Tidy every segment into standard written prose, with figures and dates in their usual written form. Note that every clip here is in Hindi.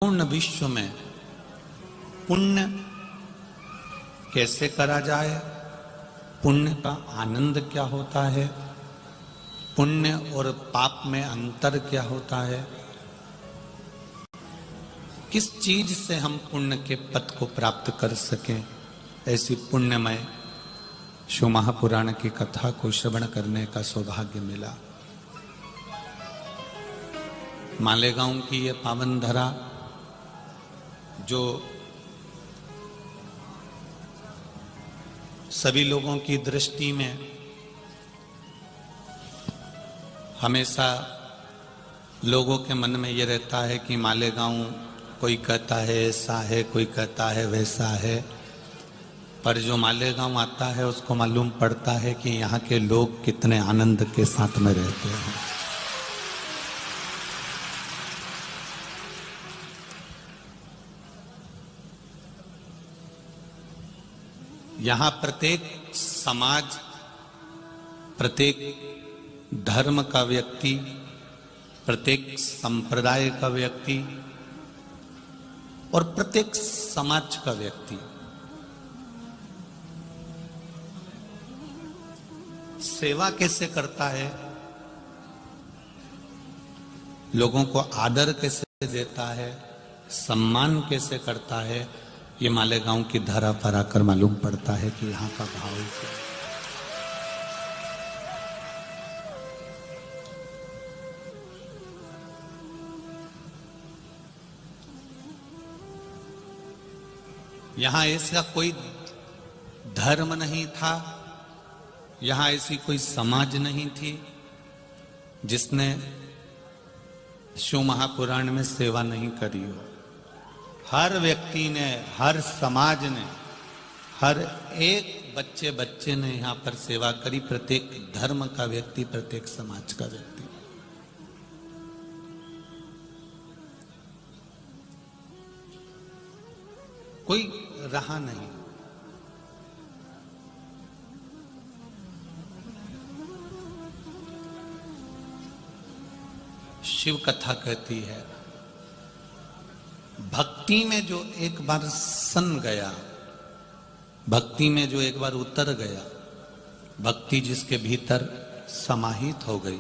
पूर्ण विश्व में पुण्य कैसे करा जाए, पुण्य का आनंद क्या होता है, पुण्य और पाप में अंतर क्या होता है, किस चीज से हम पुण्य के पद को प्राप्त कर सकें, ऐसी पुण्यमय शिव महापुराण की कथा को श्रवण करने का सौभाग्य मिला। मालेगांव की ये पावन धरा जो सभी लोगों की दृष्टि में हमेशा लोगों के मन में ये रहता है कि मालेगांव, कोई कहता है ऐसा है, कोई कहता है वैसा है, पर जो मालेगांव आता है उसको मालूम पड़ता है कि यहाँ के लोग कितने आनंद के साथ में रहते हैं। यहाँ प्रत्येक समाज, प्रत्येक धर्म का व्यक्ति, प्रत्येक संप्रदाय का व्यक्ति और प्रत्येक समाज का व्यक्ति सेवा कैसे करता है, लोगों को आदर कैसे देता है, सम्मान कैसे करता है, ये मालेगांव की धरा पर आकर मालूम पड़ता है कि यहाँ का भाव क्या है। यहाँ ऐसा कोई धर्म नहीं था, यहाँ ऐसी कोई समाज नहीं थी जिसने शिव महापुराण में सेवा नहीं करी हो। हर व्यक्ति ने, हर समाज ने, हर एक बच्चे बच्चे ने यहाँ पर सेवा करी, प्रत्येक धर्म का व्यक्ति, प्रत्येक समाज का व्यक्ति। कोई रहा नहीं। शिव कथा कहती है, भक्ति में जो एक बार सन गया, भक्ति में जो एक बार उतर गया, भक्ति जिसके भीतर समाहित हो गई,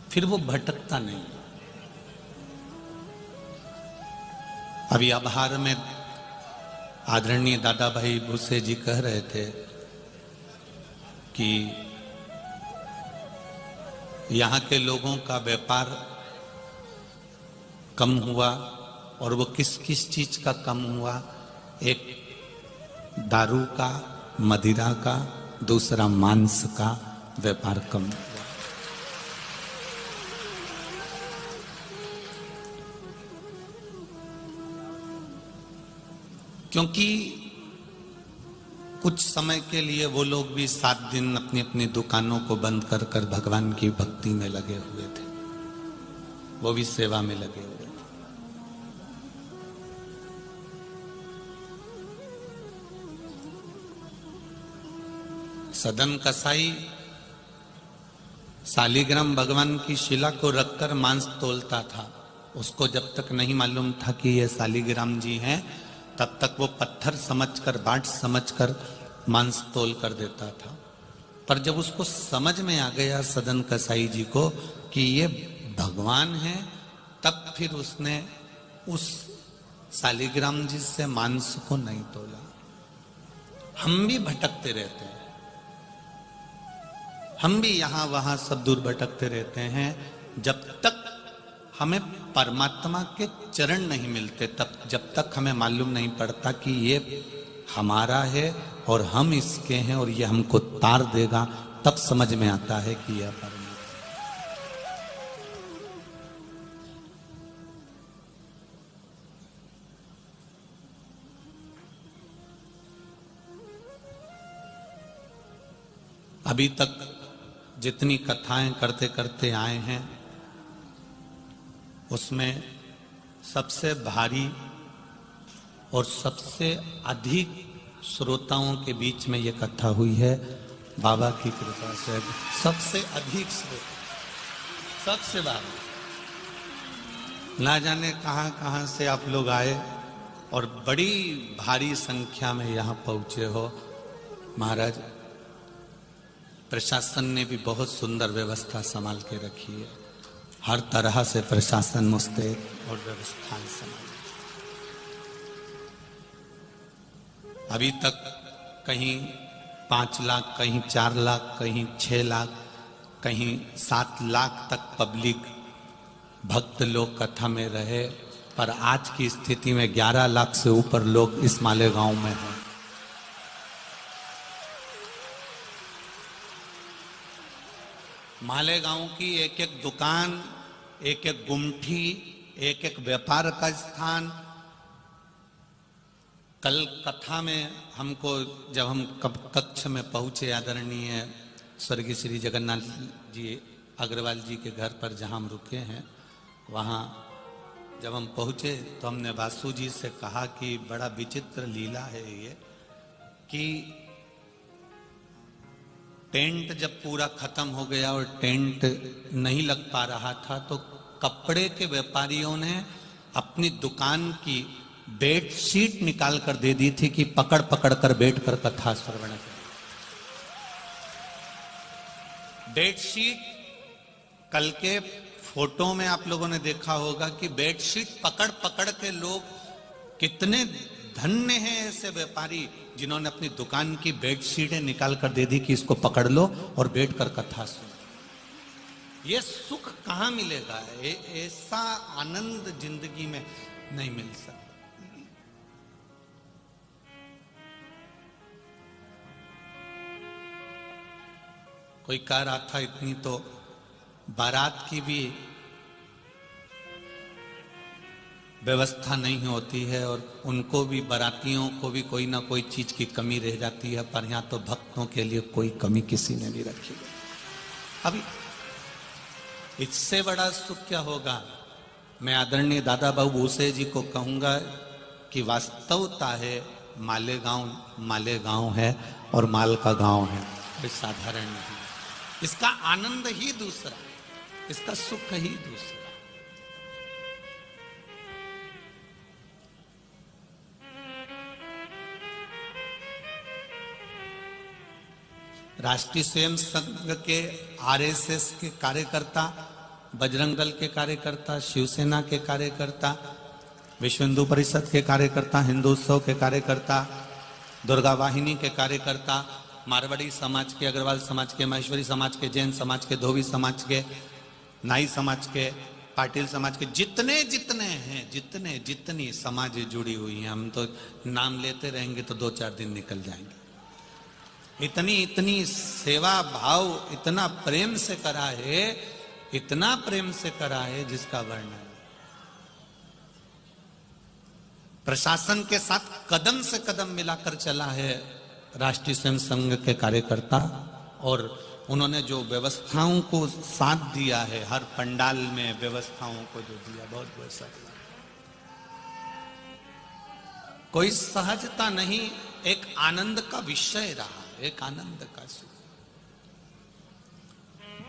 फिर वो भटकता नहीं। अभी आभार में आदरणीय दादा भाई भूसे जी कह रहे थे कि यहाँ के लोगों का व्यापार कम हुआ, और वो किस किस चीज का कम हुआ, एक दारू का, मदिरा का, दूसरा मांस का व्यापार कम हुआ। क्योंकि कुछ समय के लिए वो लोग भी 7 दिन अपनी अपनी दुकानों को बंद कर कर भगवान की भक्ति में लगे हुए थे, वो भी सेवा में लगे हुए थे। सदन कसाई शालिग्राम भगवान की शिला को रखकर मांस तोलता था। उसको जब तक नहीं मालूम था कि ये शालिग्राम जी हैं, तब तक वो पत्थर समझकर, बाट समझकर मांस तोल कर देता था। पर जब उसको समझ में आ गया सदन कसाई जी को कि ये भगवान है, तब फिर उसने उस शालिग्राम जी से मांस को नहीं तोला। हम भी भटकते रहते हैं, हम भी यहां वहां सब दूर भटकते रहते हैं। जब तक हमें परमात्मा के चरण नहीं मिलते, तब जब तक हमें मालूम नहीं पड़ता कि ये हमारा है और हम इसके हैं और ये हमको तार देगा, तब समझ में आता है कि यह परमात्मा। अभी तक जितनी कथाएं करते करते आए हैं, उसमें सबसे भारी और सबसे अधिक श्रोताओं के बीच में ये कथा हुई है बाबा की कृपा से। सबसे अधिक श्रोता, सबसे बाबा। ना जाने कहां कहां से आप लोग आए और बड़ी भारी संख्या में यहां पहुंचे हो। महाराज, प्रशासन ने भी बहुत सुंदर व्यवस्था संभाल के रखी है। हर तरह से प्रशासन मुस्तैद और व्यवस्था संभाल। अभी तक कहीं 5 लाख, कहीं 4 लाख, कहीं 6 लाख, कहीं 7 लाख तक पब्लिक भक्त लोग कथा में रहे, पर आज की स्थिति में 11 लाख से ऊपर लोग इस मालेगांव में हैं। मालेगांव की एक एक दुकान, एक एक गुमठी, एक एक व्यापार का स्थान। कल कथा में हमको जब हम कक्ष में पहुंचे, आदरणीय स्वर्गीय श्री जगन्नाथ जी अग्रवाल जी के घर पर जहां हम रुके हैं, वहां जब हम पहुंचे तो हमने वासु जी से कहा कि बड़ा विचित्र लीला है ये कि टेंट जब पूरा खत्म हो गया और टेंट नहीं लग पा रहा था तो कपड़े के व्यापारियों ने अपनी दुकान की बेडशीट निकाल कर दे दी थी कि पकड़ पकड़ कर बैठ कर कथा श्रवण करें। बेडशीट, कल के फोटो में आप लोगों ने देखा होगा कि बेडशीट पकड़ पकड़ के लोग, कितने धन्य हैं ऐसे व्यापारी जिन्होंने अपनी दुकान की बेडशीटें निकाल कर दे दी कि इसको पकड़ लो और बैठ कर कथा सुनो। ये सुख कहां मिलेगा? ऐसा आनंद जिंदगी में नहीं मिल सकता। कोई कह रहा था इतनी तो बारात की भी व्यवस्था नहीं होती है और उनको भी, बारातियों को भी कोई ना कोई चीज की कमी रह जाती है, पर यहां तो भक्तों के लिए कोई कमी किसी ने नहीं रखी। अभी इससे बड़ा सुख क्या होगा? मैं आदरणीय दादा बाबू भूसे जी को कहूंगा कि वास्तवता है मालेगांव है और माल का गांव है, कोई साधारण नहीं। इसका आनंद ही दूसरा, इसका सुख ही दूसरा। राष्ट्रीय स्वयं संघ के, आरएसएस के कार्यकर्ता, बजरंग दल के कार्यकर्ता, शिवसेना के कार्यकर्ता, विश्व हिंदू परिषद के कार्यकर्ता, हिंदू उत्सव के कार्यकर्ता, दुर्गा वाहिनी के कार्यकर्ता, मारवाड़ी समाज के, अग्रवाल समाज के, महेश्वरी समाज के, जैन समाज के, धोबी समाज के, नाई समाज के, पाटिल समाज के, जितने जितने हैं, जितनी समाज जुड़ी हुई हैं, हम तो नाम लेते रहेंगे तो 2-4 दिन निकल जाएंगे। इतनी सेवा भाव, इतना प्रेम से करा है, इतना प्रेम से करा है जिसका वर्णन। प्रशासन के साथ कदम से कदम मिलाकर चला है राष्ट्रीय स्वयं संघ के कार्यकर्ता, और उन्होंने जो व्यवस्थाओं को साथ दिया है, हर पंडाल में व्यवस्थाओं को जो दिया, बहुत बहुत सारा। कोई सहजता नहीं, एक आनंद का विषय रहा, एक आनंद का सुख।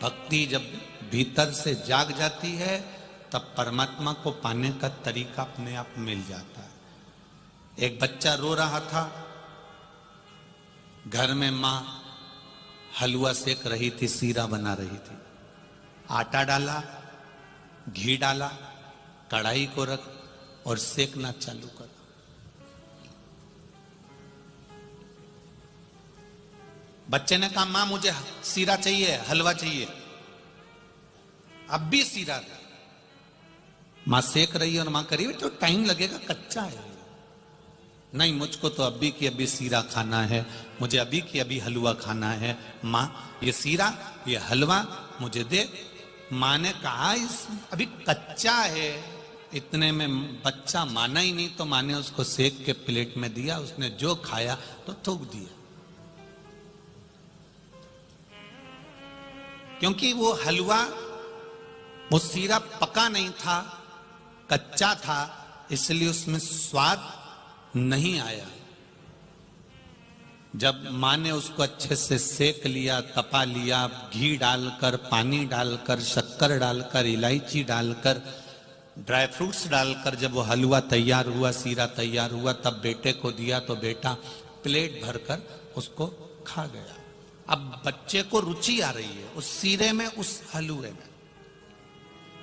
भक्ति जब भीतर से जाग जाती है तब परमात्मा को पाने का तरीका अपने आप मिल जाता है। एक बच्चा रो रहा था, घर में मां हलवा सेक रही थी, सीरा बना रही थी। आटा डाला, घी डाला, कढ़ाई को रख और सेकना चालू कर। बच्चे ने कहा, मां मुझे सीरा चाहिए, हलवा चाहिए। अब भी सीरा था। मां सेक रही है और मां करी, तो टाइम लगेगा, कच्चा है। नहीं, मुझको तो अभी की अभी सीरा खाना है, मुझे अभी की अभी हलवा खाना है। मां, ये सीरा, ये हलवा मुझे दे। मां ने कहा, इस अभी कच्चा है। इतने में बच्चा माना ही नहीं, तो मां ने उसको सेक के प्लेट में दिया। उसने जो खाया तो थूक दिया, क्योंकि वो हलवा, वो सीरा पका नहीं था, कच्चा था, इसलिए उसमें स्वाद नहीं आया। जब मां ने उसको अच्छे से सेक लिया, तपा लिया, घी डालकर, पानी डालकर, शक्कर डालकर, इलायची डालकर, ड्राई फ्रूट्स डालकर जब वो हलवा तैयार हुआ, सीरा तैयार हुआ, तब बेटे को दिया तो बेटा प्लेट भरकर उसको खा गया। अब बच्चे को रुचि आ रही है उस सीरे में, उस हलवे में।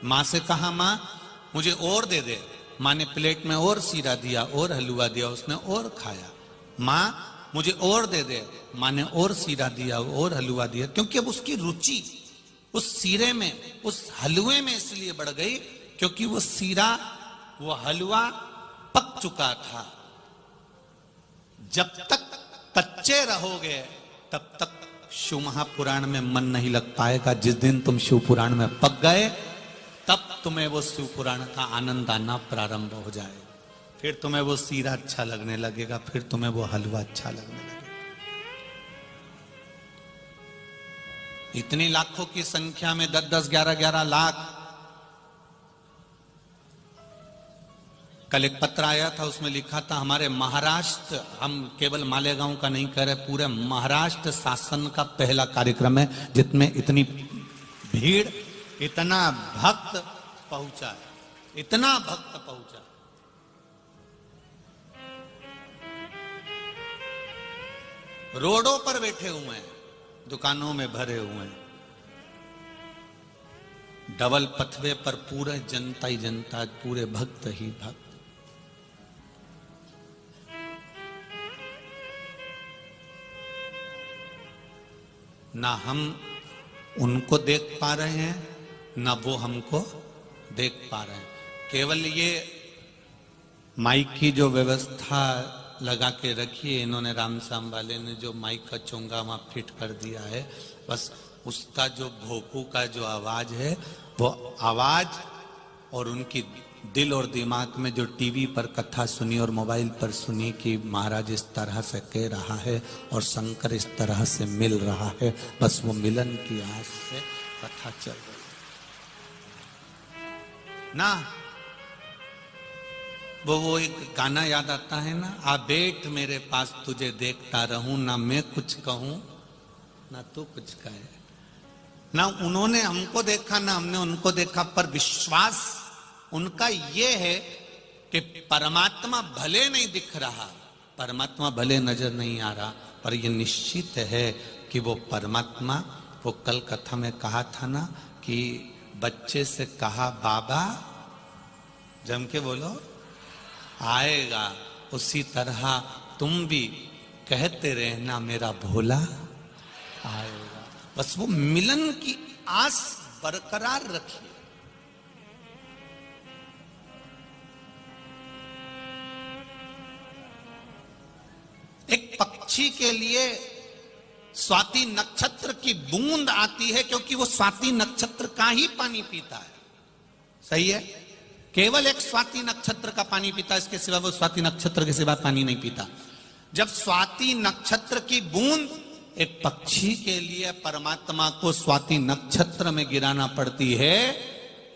मां से कहा, मां मुझे और दे दे। मां ने प्लेट में और सीरा दिया और हलवा दिया, उसने और खाया। मां मुझे और दे दे। मां ने और सीरा दिया और हलवा दिया, क्योंकि अब उसकी रुचि उस सीरे में, उस हलवे में इसलिए बढ़ गई क्योंकि वो सीरा, वो हलवा पक चुका था। जब तक कच्चे रहोगे तब तक शिव महापुराण में मन नहीं लग पाएगा। जिस दिन तुम शिव पुराण में पक गए तब तुम्हें वो शिव पुराण का आनंद आना प्रारंभ हो जाए। फिर तुम्हें वो सीरा अच्छा लगने लगेगा, फिर तुम्हें वो हलवा अच्छा लगने लगेगा। इतनी लाखों की संख्या में 10-10, 11-11 लाख। कल एक पत्र आया था, उसमें लिखा था हमारे महाराष्ट्र, हम केवल मालेगांव का नहीं कह रहे, पूरे महाराष्ट्र शासन का पहला कार्यक्रम है जिसमें इतनी भीड़, इतना भक्त पहुंचा है, इतना भक्त पहुंचा। रोडों पर बैठे हुए हैं, दुकानों में भरे हुए हैं, डबल पथवे पर पूरे जनता ही जनता, पूरे भक्त ही भक्त। ना हम उनको देख पा रहे हैं, ना वो हमको देख पा रहे हैं। केवल ये माइक की जो व्यवस्था लगा के रखी है इन्होंने, रामश्याम वाले ने जो माइक का चोंगा वहां फिट कर दिया है, बस उसका जो भोंपू का जो आवाज है, वो आवाज और उनकी दिल और दिमाग में जो टीवी पर कथा सुनी और मोबाइल पर सुनी कि महाराज इस तरह से कह रहा है और शंकर इस तरह से मिल रहा है, बस वो मिलन की आस से कथा चल रही ना। वो एक गाना याद आता है ना, आ बैठ मेरे पास तुझे देखता रहूं, ना मैं कुछ कहूं ना तू कुछ कहे। ना उन्होंने हमको देखा ना हमने उनको देखा, पर विश्वास उनका ये है कि परमात्मा भले नहीं दिख रहा, परमात्मा भले नजर नहीं आ रहा, पर ये निश्चित है कि वो परमात्मा, वो कल कथा में कहा था ना कि बच्चे से कहा बाबा, जम के बोलो, आएगा। उसी तरह तुम भी कहते रहना मेरा भोला आएगा। बस वो मिलन की आस बरकरार रखिए। एक पक्षी के लिए स्वाति नक्षत्र की बूंद आती है क्योंकि वो स्वाति नक्षत्र का ही पानी पीता है। सही है, केवल एक स्वाति नक्षत्र का पानी पीता है, इसके सिवा वो स्वाति नक्षत्र के सिवा पानी नहीं पीता। जब स्वाति नक्षत्र की बूंद एक पक्षी के लिए परमात्मा को स्वाति नक्षत्र में गिराना पड़ती है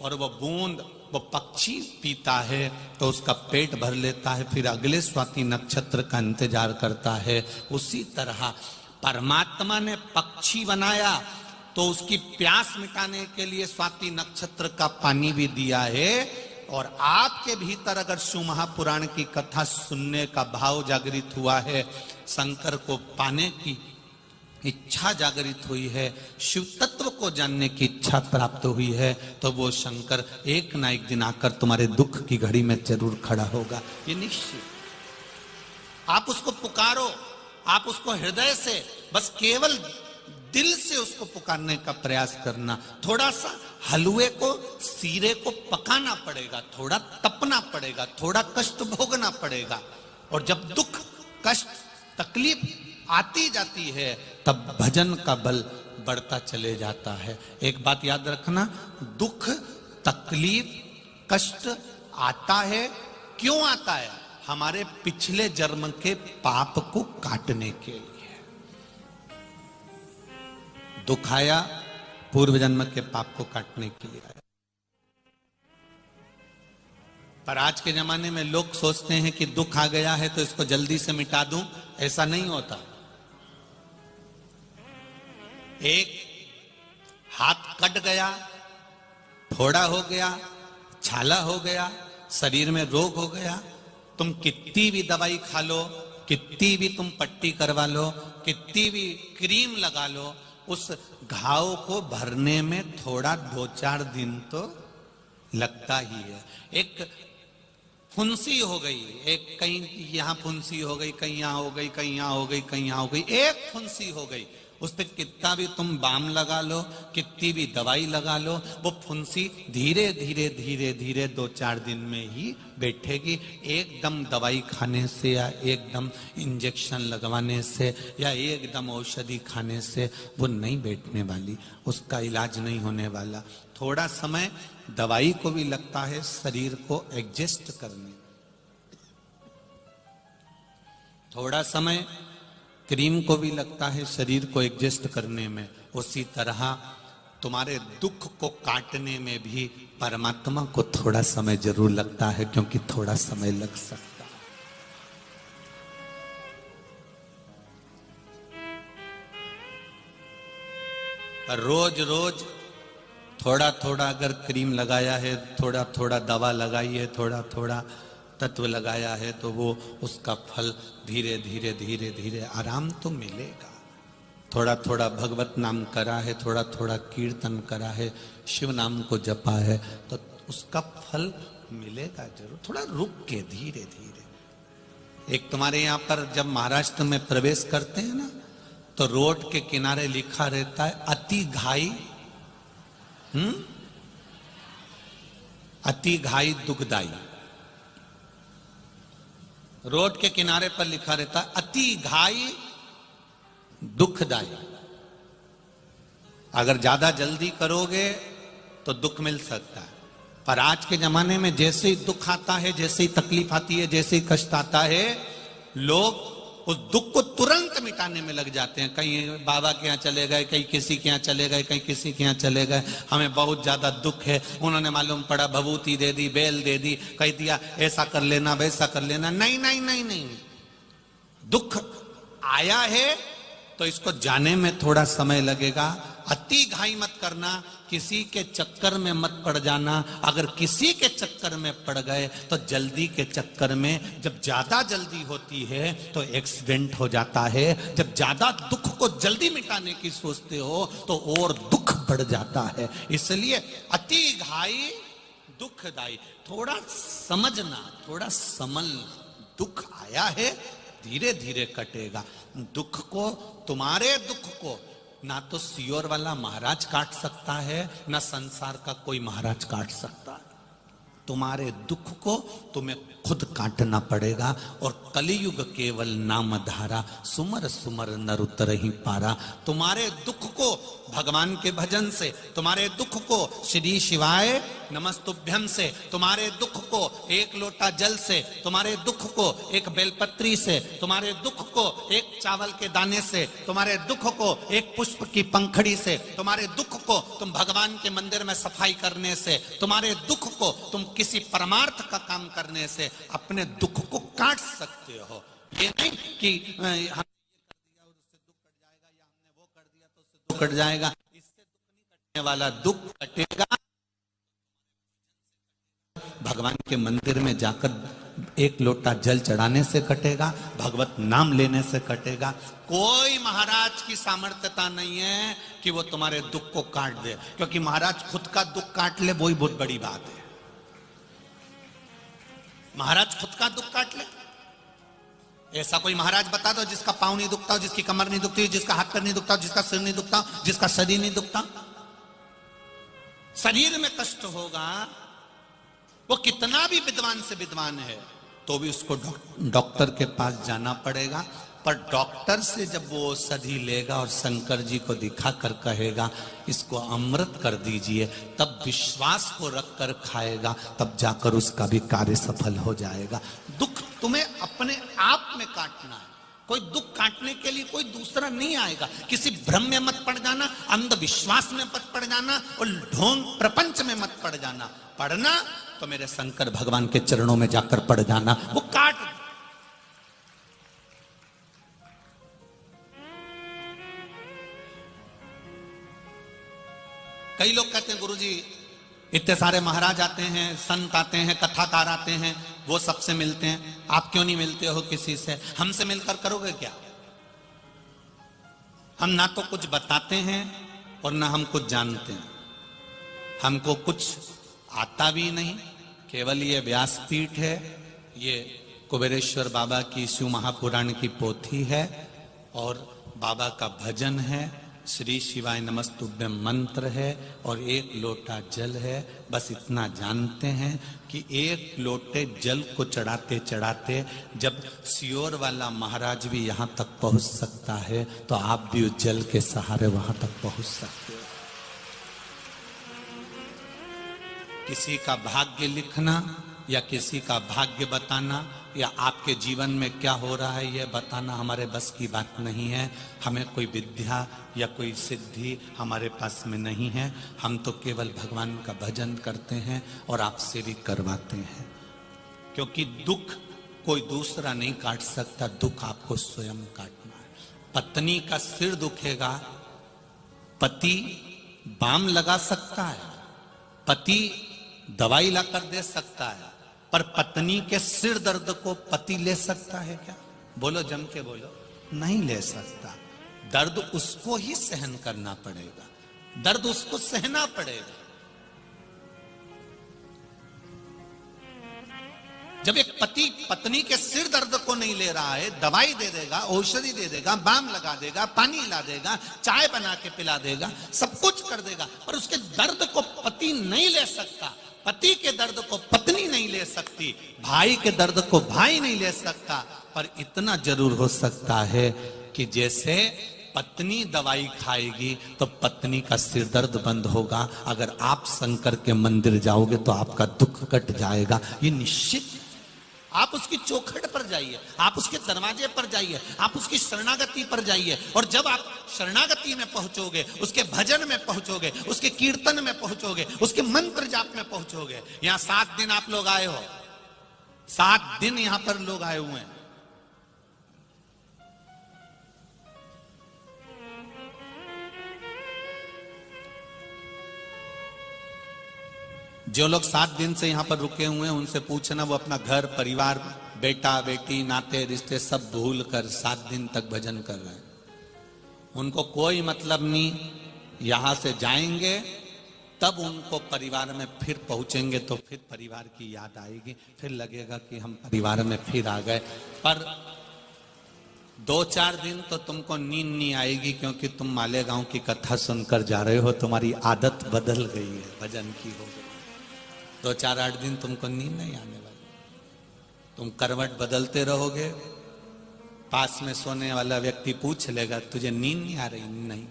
और वो बूंद वो पक्षी पीता है तो उसका पेट भर लेता है, फिर अगले स्वाति नक्षत्र का इंतजार करता है। उसी तरह परमात्मा ने पक्षी बनाया तो उसकी प्यास मिटाने के लिए स्वाति नक्षत्र का पानी भी दिया है। और आपके भीतर अगर शिव महापुराण की कथा सुनने का भाव जागृत हुआ है, शंकर को पाने की इच्छा जागृत हुई है, शिव तत्व को जानने की इच्छा प्राप्त हुई है, तो वो शंकर एक ना एक दिन आकर तुम्हारे दुख की घड़ी में जरूर खड़ा होगा, ये निश्चित। आप उसको पुकारो, आप उसको हृदय से, बस केवल दिल से उसको पुकारने का प्रयास करना। थोड़ा सा हलवे को, सीरे को पकाना पड़ेगा, थोड़ा तपना पड़ेगा, थोड़ा कष्ट भोगना पड़ेगा। और जब दुख, कष्ट, तकलीफ आती जाती है तब भजन का बल बढ़ता चले जाता है। एक बात याद रखना, दुख, तकलीफ, कष्ट आता है, क्यों आता है? हमारे पिछले जन्म के पाप को काटने के लिए। दुख आया पूर्व जन्म के पाप को काटने के लिए आया। पर आज के जमाने में लोग सोचते हैं कि दुख आ गया है तो इसको जल्दी से मिटा दूं, ऐसा नहीं होता। एक हाथ कट गया, फोड़ा हो गया, छाला हो गया, शरीर में रोग हो गया, तुम कितनी भी दवाई खा लो, कितनी भी तुम पट्टी करवा लो, कितनी भी क्रीम लगा लो, उस घाव को भरने में थोड़ा 2-4 दिन तो लगता ही है। एक फुंसी हो गई, एक कहीं यहां फुंसी हो गई, कहीं यहां हो गई, कहीं यहां हो गई, कहीं यहां हो गई, एक फुंसी हो गई, उस पर कितना भी तुम बाम लगा लो, कितनी भी दवाई लगा लो, वो फुंसी धीरे धीरे धीरे धीरे 2-4 दिन में ही बैठेगी। एकदम दवाई खाने से या एकदम इंजेक्शन लगवाने से या एकदम औषधि खाने से वो नहीं बैठने वाली, उसका इलाज नहीं होने वाला। थोड़ा समय दवाई को भी लगता है शरीर को एडजस्ट करने, थोड़ा समय क्रीम को भी लगता है शरीर को एडजस्ट करने में। उसी तरह तुम्हारे दुख को काटने में भी परमात्मा को थोड़ा समय जरूर लगता है, क्योंकि थोड़ा समय लग सकता है। रोज रोज थोड़ा थोड़ा अगर क्रीम लगाया है, थोड़ा थोड़ा दवा लगाई है, थोड़ा थोड़ा तत्व लगाया है, तो वो उसका फल धीरे धीरे धीरे धीरे आराम तो मिलेगा। थोड़ा थोड़ा भगवत नाम करा है, थोड़ा थोड़ा कीर्तन करा है, शिव नाम को जपा है, तो उसका फल मिलेगा जरूर, थोड़ा रुक के धीरे धीरे। एक तुम्हारे यहां पर जब महाराष्ट्र में प्रवेश करते हैं ना, तो रोड के किनारे लिखा रहता है अति घाई, अति घाई दुखदाई। रोड के किनारे पर लिखा रहता है अति घाई दुखदाई। अगर ज्यादा जल्दी करोगे तो दुख मिल सकता है, पर आज के जमाने में जैसे ही दुख आता है, जैसे ही तकलीफ आती है, जैसे ही कष्ट आता है, लोग उस दुख को तुरंत मिटाने में लग जाते हैं। कहीं बाबा के यहाँ चले गए, कहीं किसी के यहाँ चले गए, कहीं किसी के यहाँ चले गए, हमें बहुत ज्यादा दुख है, उन्होंने मालूम पड़ा भभूति दे दी, बेल दे दी, कह दिया ऐसा कर लेना वैसा कर लेना। नहीं नहीं नहीं नहीं, दुख आया है तो इसको जाने में थोड़ा समय लगेगा। अति घाई मत करना, किसी के चक्कर में मत पड़ जाना। अगर किसी के चक्कर में पड़ गए तो जल्दी के चक्कर में, जब ज्यादा जल्दी होती है तो एक्सीडेंट हो जाता है। जब ज्यादा दुख को जल्दी मिटाने की सोचते हो तो और दुख बढ़ जाता है। इसलिए अति घाई दुखदाई, थोड़ा समझना, थोड़ा समझना। दुख आया है, धीरे धीरे कटेगा। दुख को, तुम्हारे दुख को ना तो सियोर वाला महाराज काट सकता है, ना संसार का कोई महाराज काट सकता है। तुम्हारे दुख को तुम्हें खुद काटना पड़ेगा। और कलियुग केवल नाम धारा, सुमर सुमर नर उतरहि पारा। तुम्हारे दुख को भगवान के भजन से, तुम्हारे दुख को श्री शिवाय नमस्तुभ्यम से, तुम्हारे दुख को एक लोटा जल से, तुम्हारे दुख को एक बेलपत्री से, तुम्हारे दुख को एक चावल के दाने से, तुम्हारे दुख को एक पुष्प की पंखड़ी से, तुम्हारे दुख को तुम भगवान के मंदिर में सफाई करने से, तुम्हारे दुख को तुम किसी परमार्थ का काम करने से अपने दुख को काट सकते हो। ये नहीं कि हम कट जाएगा, इससे दुख नहीं कटने वाला। दुख कटेगा भगवान के मंदिर में जाकर एक लोटा जल चढ़ाने से कटेगा, भगवत नाम लेने से कटेगा। कोई महाराज की सामर्थ्यता नहीं है कि वो तुम्हारे दुख को काट दे, क्योंकि महाराज खुद का दुख काट ले वही बहुत बड़ी बात है। महाराज खुद का दुख काट ले, ऐसा कोई महाराज बता दो जिसका पांव नहीं दुखता हो, जिसकी कमर नहीं दुखती, जिसका हाथ पैर नहीं दुखता, जिसका सिर नहीं दुखता, जिसका शरीर नहीं दुखता। शरीर में कष्ट होगा, वो कितना भी विद्वान से विद्वान है तो भी उसको डॉक्टर के पास जाना पड़ेगा। पर डॉक्टर से जब वो औषधि लेगा और शंकर जी को दिखाकर कहेगा इसको अमृत कर दीजिए, तब विश्वास को रखकर खाएगा, तब जाकर उसका भी कार्य सफल हो जाएगा। दुख तुम्हें अपने आप में काटना है, कोई दुख काटने के लिए कोई दूसरा नहीं आएगा। किसी भ्रम में मत पड़ जाना, अंधविश्वास में मत पड़ जाना और ढोंग प्रपंच में मत पड़ जाना। पढ़ना तो मेरे शंकर भगवान के चरणों में जाकर पड़ जाना, वो काट। कई लोग कहते हैं गुरुजी इतने सारे महाराज आते हैं, संत आते हैं, कथाकार आते हैं, वो सबसे मिलते हैं। आप क्यों नहीं मिलते हो किसी से? हमसे मिलकर करोगे क्या? हम ना तो कुछ बताते हैं और ना हम कुछ जानते हैं। हमको कुछ आता भी नहीं। केवल ये व्यासपीठ है, ये कुबेरेश्वर बाबा की शिव महापुराण की पोथी है और बाबा का भजन है, श्री शिवाय नमस्तुभ्यं मंत्र है और एक लोटा जल है। बस इतना जानते हैं कि एक लोटे जल को चढ़ाते चढ़ाते जब सियोर वाला महाराज भी यहां तक पहुंच सकता है, तो आप भी उस जल के सहारे वहां तक पहुंच सकते हो। किसी का भाग्य लिखना या किसी का भाग्य बताना या आपके जीवन में क्या हो रहा है यह बताना हमारे बस की बात नहीं है। हमें कोई विद्या या कोई सिद्धि हमारे पास में नहीं है। हम तो केवल भगवान का भजन करते हैं और आपसे भी करवाते हैं, क्योंकि दुख कोई दूसरा नहीं काट सकता, दुख आपको स्वयं काटना है। पत्नी का सिर दुखेगा, पति बाम लगा सकता है, पति दवाई लाकर दे सकता है, पर पत्नी के सिर दर्द को पति ले सकता है क्या? बोलो, जम के बोलो। नहीं ले सकता। दर्द उसको ही सहन करना पड़ेगा, दर्द उसको सहना पड़ेगा। जब एक पति पत्नी के सिर दर्द को नहीं ले रहा है, दवाई दे देगा, औषधि दे देगा, बाम लगा देगा, पानी ला देगा, चाय बना के पिला देगा, सब कुछ कर देगा, पर उसके दर्द को पति नहीं ले सकता। पति के दर्द को पत्नी नहीं ले सकती, भाई के दर्द को भाई नहीं ले सकता। पर इतना जरूर हो सकता है कि जैसे पत्नी दवाई खाएगी तो पत्नी का सिर दर्द बंद होगा। अगर आप शंकर के मंदिर जाओगे तो आपका दुख कट जाएगा, ये निश्चित। आप उसकी चौखट पर जाइए, आप उसके दरवाजे पर जाइए, आप उसकी शरणागति पर जाइए, और जब आप शरणागति में पहुंचोगे, उसके भजन में पहुंचोगे, उसके कीर्तन में पहुंचोगे, उसके मंत्र जाप में पहुंचोगे। यहां 7 दिन आप लोग आए हो, 7 दिन यहां पर लोग आए हुए हैं। जो लोग 7 दिन से यहां पर रुके हुए हैं उनसे पूछना, वो अपना घर परिवार, बेटा बेटी, नाते रिश्ते सब भूल कर 7 दिन तक भजन कर रहे हैं। उनको कोई मतलब नहीं। यहां से जाएंगे तब उनको परिवार में फिर पहुंचेंगे तो फिर परिवार की याद आएगी, फिर लगेगा कि हम परिवार में फिर आ गए। पर 2-4 दिन तो तुमको नींद नहीं आएगी, क्योंकि तुम मालेगांव की कथा सुनकर जा रहे हो, तुम्हारी आदत बदल गई है, भजन की हो गई। 2-4-8 दिन तुमको नींद नहीं आने वाली। तुम करवट बदलते रहोगे, पास में सोने वाला व्यक्ति पूछ लेगा तुझे नींद नहीं आ रही? नहीं।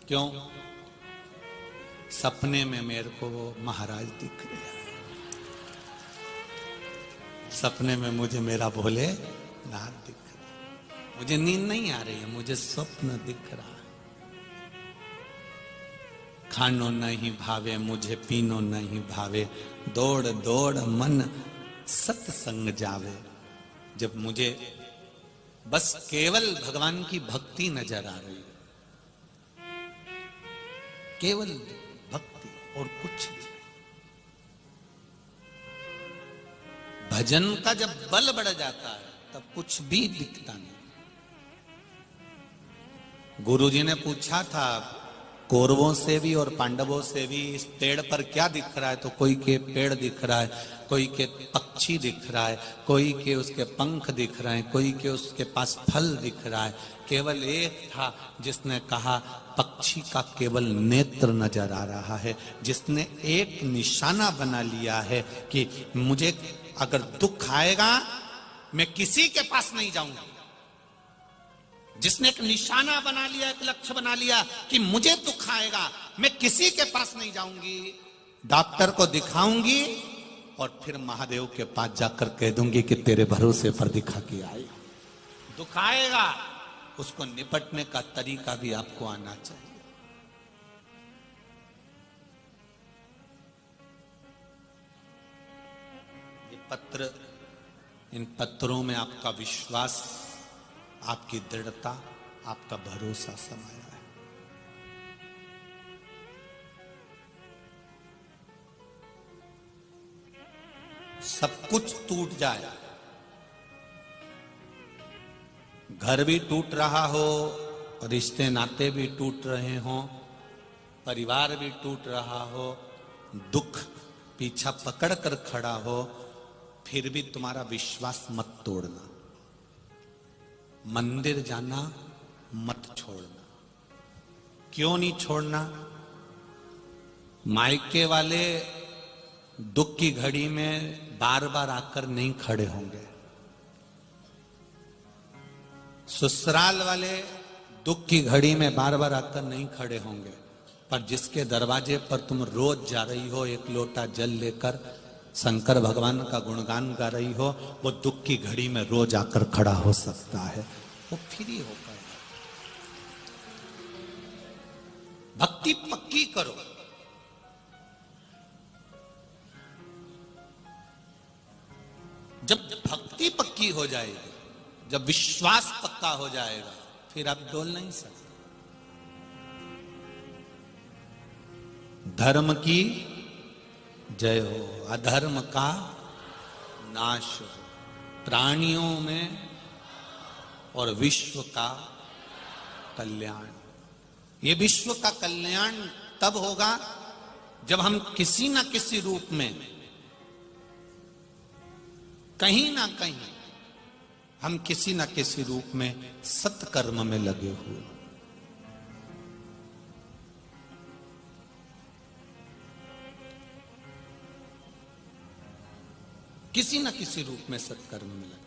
क्यों? सपने में मेरे को वो महाराज दिख रहे हैं, सपने में मुझे मेरा भोले नाथ दिख रहा है। मुझे नींद नहीं आ रही है, मुझे स्वप्न दिख रहा है। खानो नहीं भावे मुझे, पीनो नहीं भावे, दौड़ दौड़ मन सत्संग जावे। जब मुझे बस केवल भगवान की भक्ति नजर आ रही है, केवल भक्ति और कुछ नहीं। भजन का जब बल बढ़ जाता है तब कुछ भी दिखता नहीं। गुरुजी ने पूछा था कौरवों से भी और पांडवों से भी, इस पेड़ पर क्या दिख रहा है? तो कोई के पेड़ दिख रहा है, कोई के पक्षी दिख रहा है, कोई के उसके पंख दिख रहे हैं, कोई के उसके पास फल दिख रहा है। केवल एक था जिसने कहा पक्षी का केवल नेत्र नजर आ रहा है, जिसने एक निशाना बना लिया है कि मुझे अगर दुख आएगा मैं किसी के पास नहीं जाऊंगा। जिसने एक निशाना बना लिया, एक लक्ष्य बना लिया कि मुझे दुख आएगा मैं किसी के पास नहीं जाऊंगी, डॉक्टर को दिखाऊंगी और फिर महादेव के पास जाकर कह दूंगी कि तेरे भरोसे पर दिखा के आई। दुख आएगा, उसको निपटने का तरीका भी आपको आना चाहिए। ये पत्र, इन पत्रों में आपका विश्वास, आपकी दृढ़ता, आपका भरोसा समाया है। सब कुछ टूट जाए, घर भी टूट रहा हो, रिश्ते नाते भी टूट रहे हों, परिवार भी टूट रहा हो, दुख पीछा पकड़ कर खड़ा हो, फिर भी तुम्हारा विश्वास मत तोड़ना, मंदिर जाना मत छोड़ना। क्यों नहीं छोड़ना? मायके वाले दुख की घड़ी में बार बार आकर नहीं खड़े होंगे, ससुराल वाले दुख की घड़ी में बार बार आकर नहीं खड़े होंगे, पर जिसके दरवाजे पर तुम रोज जा रही हो, एक लोटा जल लेकर शंकर भगवान का गुणगान गा रही हो, वो दुख की घड़ी में रोज आकर खड़ा हो सकता है। वो फ्री होकर भक्ति पक्की करो। जब भक्ति पक्की हो जाएगी, जब विश्वास पक्का हो जाएगा, फिर आप डोल नहीं सकते। धर्म की जय हो, अधर्म का नाश हो, प्राणियों में और विश्व का कल्याण। ये विश्व का कल्याण तब होगा जब हम किसी ना किसी रूप में, कहीं ना कहीं, हम किसी ना किसी रूप में सत्कर्म में लगे हुए। किसी ना किसी रूप में सत्कर्म में लगे।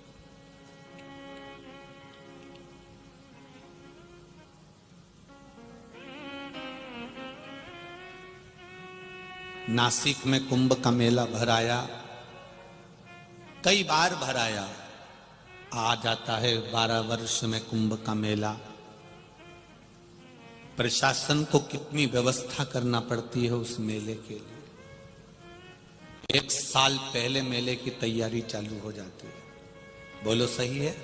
नासिक में कुंभ का मेला भराया, कई बार भराया, आ जाता है 12 वर्ष में कुंभ का मेला। प्रशासन को कितनी व्यवस्था करना पड़ती है उस मेले के लिए। 1 साल पहले मेले की तैयारी चालू हो जाती है। बोलो सही है?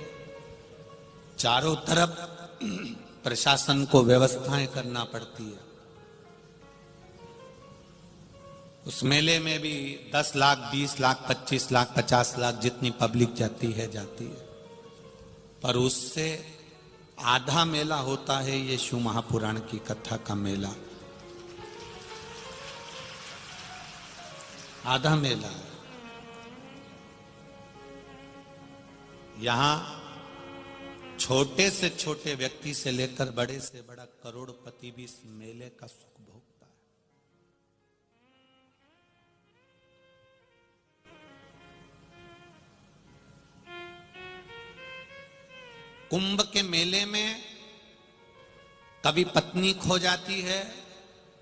चारों तरफ प्रशासन को व्यवस्थाएं करना पड़ती है। उस मेले में भी 10 लाख, 20 लाख, 25 लाख, 50 लाख जितनी पब्लिक जाती है, पर उससे आधा मेला होता है ये शिव महापुराण की कथा का मेला। आधा मेला। यहां छोटे से छोटे व्यक्ति से लेकर बड़े से बड़ा करोड़पति भी इस मेले का सुख भोगता है। कुंभ के मेले में कभी पत्नी खो जाती है,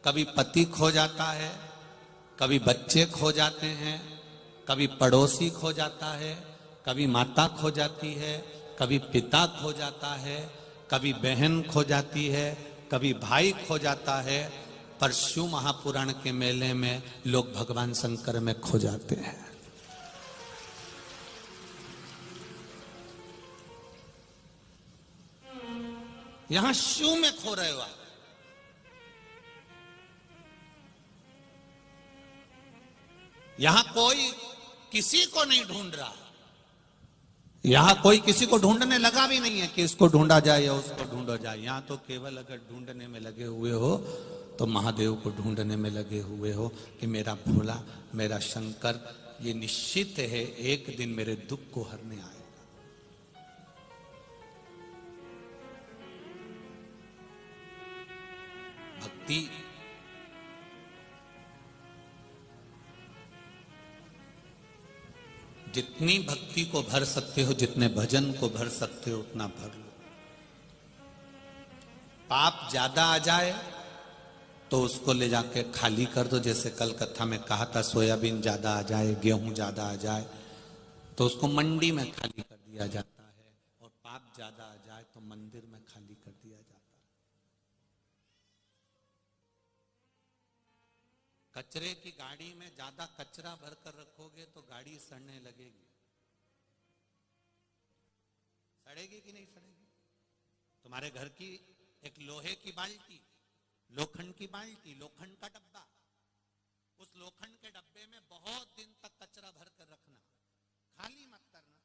कभी पति खो जाता है, कभी बच्चे खो जाते हैं, कभी पड़ोसी खो जाता है, कभी माता खो जाती है, कभी पिता खो जाता है, कभी बहन खो जाती है, कभी भाई खो जाता है। पर शिव महापुराण के मेले में लोग भगवान शंकर में खो जाते हैं। यहां शिव में खो रहे हो आप। यहां कोई किसी को नहीं ढूंढ रहा, यहां कोई किसी को ढूंढने लगा भी नहीं है कि इसको ढूंढा जाए या उसको ढूंढा जाए। यहां तो केवल अगर ढूंढने में लगे हुए हो तो महादेव को ढूंढने में लगे हुए हो कि मेरा भोला, मेरा शंकर ये निश्चित है एक दिन मेरे दुख को हरने आएगा। भक्ति जितनी भक्ति को भर सकते हो, जितने भजन को भर सकते हो, उतना भर लो। पाप ज्यादा आ जाए तो उसको ले जाके खाली कर दो। जैसे कल कथा में कहा था, सोयाबीन ज्यादा आ जाए, गेहूं ज्यादा आ जाए तो उसको मंडी में खाली कर दिया जाता है, और पाप ज्यादा आ जाए तो मंदिर में खाली कर दिया जाता है। कचरे की गाड़ी में ज्यादा कचरा भरकर रखोगे तो गाड़ी सड़ने लगेगी। सड़ेगी कि नहीं सड़ेगी? तुम्हारे घर की एक लोहे की बाल्टी, लोखंड की बाल्टी, लोखंड का डब्बा, उस लोखंड के डब्बे में बहुत दिन तक कचरा भरकर रखना, खाली मत करना,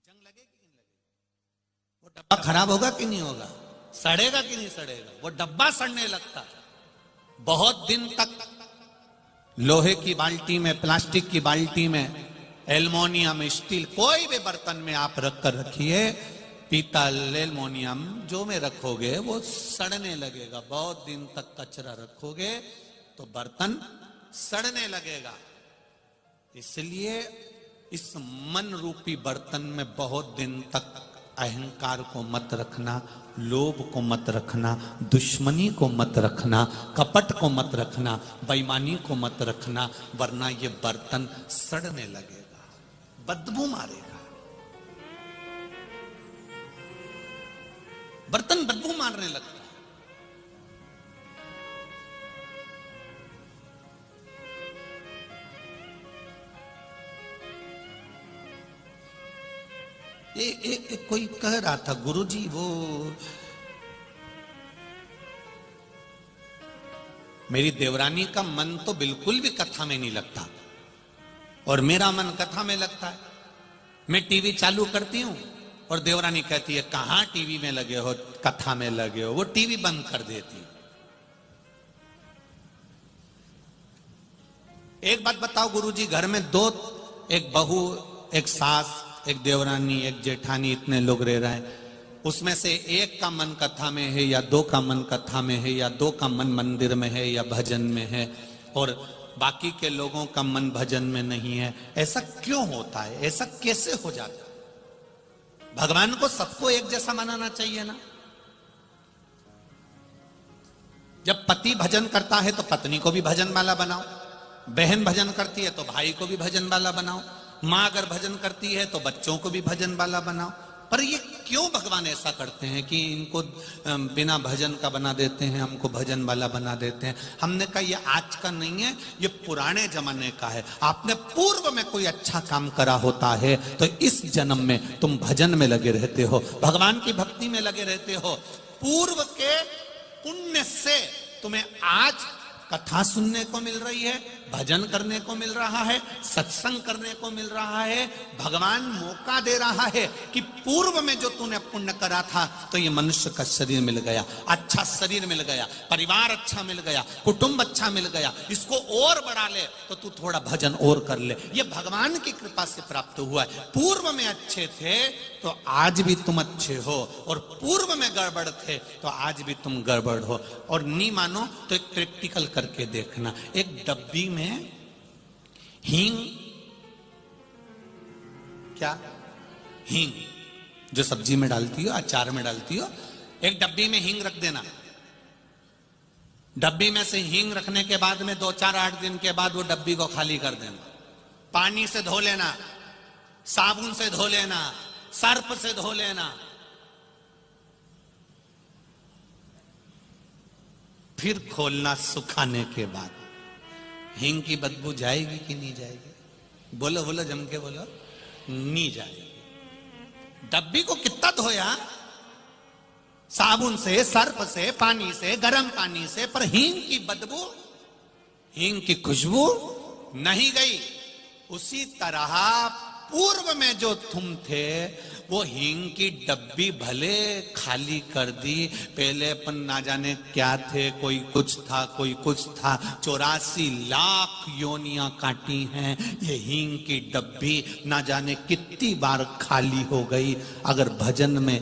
जंग लगेगी कि नहीं लगेगी? वो डब्बा खराब होगा कि नहीं होगा? सड़ेगा कि नहीं सड़ेगा? वो डब्बा सड़ने लगता है। बहुत दिन तक लोहे की बाल्टी में, प्लास्टिक की बाल्टी में, एल्युमिनियम, स्टील, कोई भी बर्तन में आप रख कर रखिए, पीतल, एल्युमिनियम जो में रखोगे वो सड़ने लगेगा। बहुत दिन तक कचरा रखोगे तो बर्तन सड़ने लगेगा। इसलिए इस मन रूपी बर्तन में बहुत दिन तक अहंकार को मत रखना, लोभ को मत रखना, दुश्मनी को मत रखना, कपट को मत रखना, बेईमानी को मत रखना, वरना ये बर्तन सड़ने लगेगा, बदबू मारेगा। बर्तन बदबू मारने लगता है। कोई कह रहा था, गुरुजी वो मेरी देवरानी का मन तो बिल्कुल भी कथा में नहीं लगता और मेरा मन कथा में लगता है। मैं टीवी चालू करती हूं और देवरानी कहती है कहां टीवी में लगे हो, कथा में लगे हो। वो टीवी बंद कर देती है। एक बात बताओ गुरुजी, घर में दो, एक बहू, एक सास, एक देवरानी, एक जेठानी, इतने लोग रह रहे हैं, उसमें से एक का मन कथा में है या दो का मन कथा में है या दो का मन मंदिर में है या भजन में है और बाकी के लोगों का मन भजन में नहीं है। ऐसा क्यों होता है? ऐसा कैसे हो जाता है? भगवान को सबको एक जैसा मनाना चाहिए ना। जब पति भजन करता है तो पत्नी को भी भजन वाला बनाओ, बहन भजन करती है तो भाई को भी भजन वाला बनाओ, माँ अगर भजन करती है तो बच्चों को भी भजन वाला बनाओ। पर ये क्यों भगवान ऐसा करते हैं कि इनको बिना भजन का बना देते हैं, हमको भजन वाला बना देते हैं? हमने कहा ये आज का नहीं है, ये पुराने जमाने का है। आपने पूर्व में कोई अच्छा काम करा होता है तो इस जन्म में तुम भजन में लगे रहते हो, भगवान की भक्ति में लगे रहते हो। पूर्व के पुण्य से तुम्हें आज कथा सुनने को मिल रही है, भजन करने को मिल रहा है, सत्संग करने को मिल रहा है। भगवान मौका दे रहा है कि पूर्व में जो तूने पुण्य करा था तो ये मनुष्य का शरीर मिल गया, अच्छा शरीर मिल गया, परिवार अच्छा मिल गया, कुटुंब अच्छा मिल गया, इसको और बढ़ा ले तो तू थोड़ा भजन और कर ले। ये भगवान की कृपा से प्राप्त हुआ है। पूर्व में अच्छे थे तो आज भी तुम अच्छे हो और पूर्व में गड़बड़ थे तो आज भी तुम गड़बड़ हो। और नहीं मानो तो एक प्रैक्टिकल करके देखना। एक डब्बी में हींग, क्या हींग जो सब्जी में डालती हो, अचार में डालती हो, एक डब्बी में हींग रख देना। डब्बी में से हींग रखने के बाद में 2-4-8 दिन के बाद वो डब्बी को खाली कर देना। पानी से धो लेना, साबुन से धो लेना, सर्फ से धो लेना, फिर खोलना सुखाने के बाद। हींग की बदबू जाएगी कि नहीं जाएगी? बोलो बोलो, जम के बोलो। नहीं जाएगी। डब्बी को कितना धोया, साबुन से, सर्फ से, पानी से, गर्म पानी से, पर हींग की बदबू, हींग की खुशबू नहीं गई। उसी तरह पूर्व में जो तुम थे वो हींग की डब्बी भले खाली कर दी। पहले अपन ना जाने क्या थे, कोई कुछ था, कोई कुछ था। 84 लाख योनियां काटी हैं, ये हींग की डब्बी ना जाने कितनी बार खाली हो गई। अगर भजन में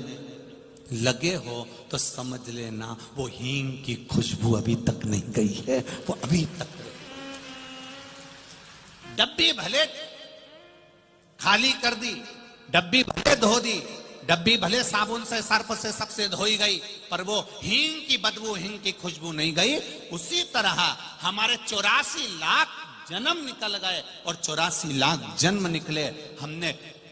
लगे हो तो समझ लेना वो हींग की खुशबू अभी तक नहीं गई है, वो अभी तक। डब्बी भले खाली कर दी, डब्बी भले धो दी, डब्बी भले साबुन से, सर्फ से, सबसे धोई गई, पर वो हींग की बदबू, हींग की खुशबू नहीं गई। उसी तरह हमारे 84 लाख जन्म निकल गए और 84 लाख जन्म निकले। हमने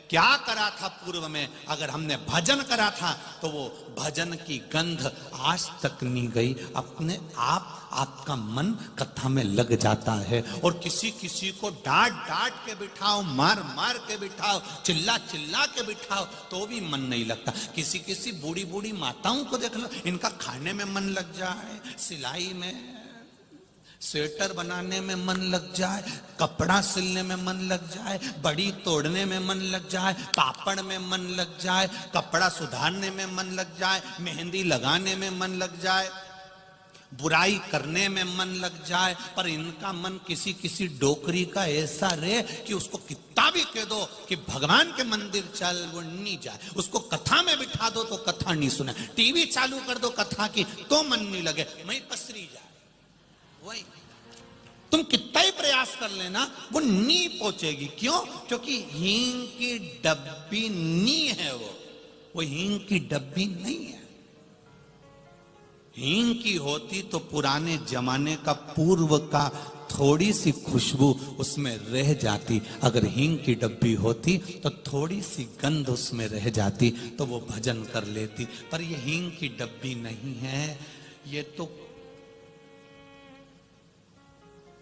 क्या करा था पूर्व में? अगर हमने भजन करा था तो वो भजन की गंध आज तक नहीं गई। अपने आप आपका मन कथा में लग जाता है। और किसी किसी को डांट डांट के बिठाओ, मार मार के बिठाओ, चिल्ला चिल्ला के बिठाओ तो भी मन नहीं लगता। किसी किसी बूढ़ी बूढ़ी माताओं को देख लो, इनका खाने में मन लग जाए, सिलाई में, स्वेटर बनाने में मन लग जाए, कपड़ा सिलने में मन लग जाए, बड़ी तोड़ने में मन लग जाए, पापड़ में मन लग जाए, कपड़ा सुधारने में मन लग जाए, मेहंदी लगाने में मन लग जाए, बुराई करने में मन लग जाए, पर इनका मन किसी किसी डोकरी का ऐसा रहे कि उसको कितना भी कह दो कि भगवान के मंदिर चल, वो नहीं जाए। उसको कथा में बिठा दो तो कथा नहीं सुने, टीवी चालू कर दो कथा की तो मन नहीं लगे, मैं पसरी जाए। वही तुम कितना ही प्रयास कर लेना वो नी पहुंचेगी। क्यों? क्योंकि हींग की डब्बी नी है, वो हींग की डब्बी नहीं है। हींग की होती तो पुराने जमाने का पूर्व का थोड़ी सी खुशबू उसमें रह जाती। अगर हींग की डब्बी होती तो थोड़ी सी गंध उसमें रह जाती तो वो भजन कर लेती। पर ये हींग की डब्बी नहीं है। ये तो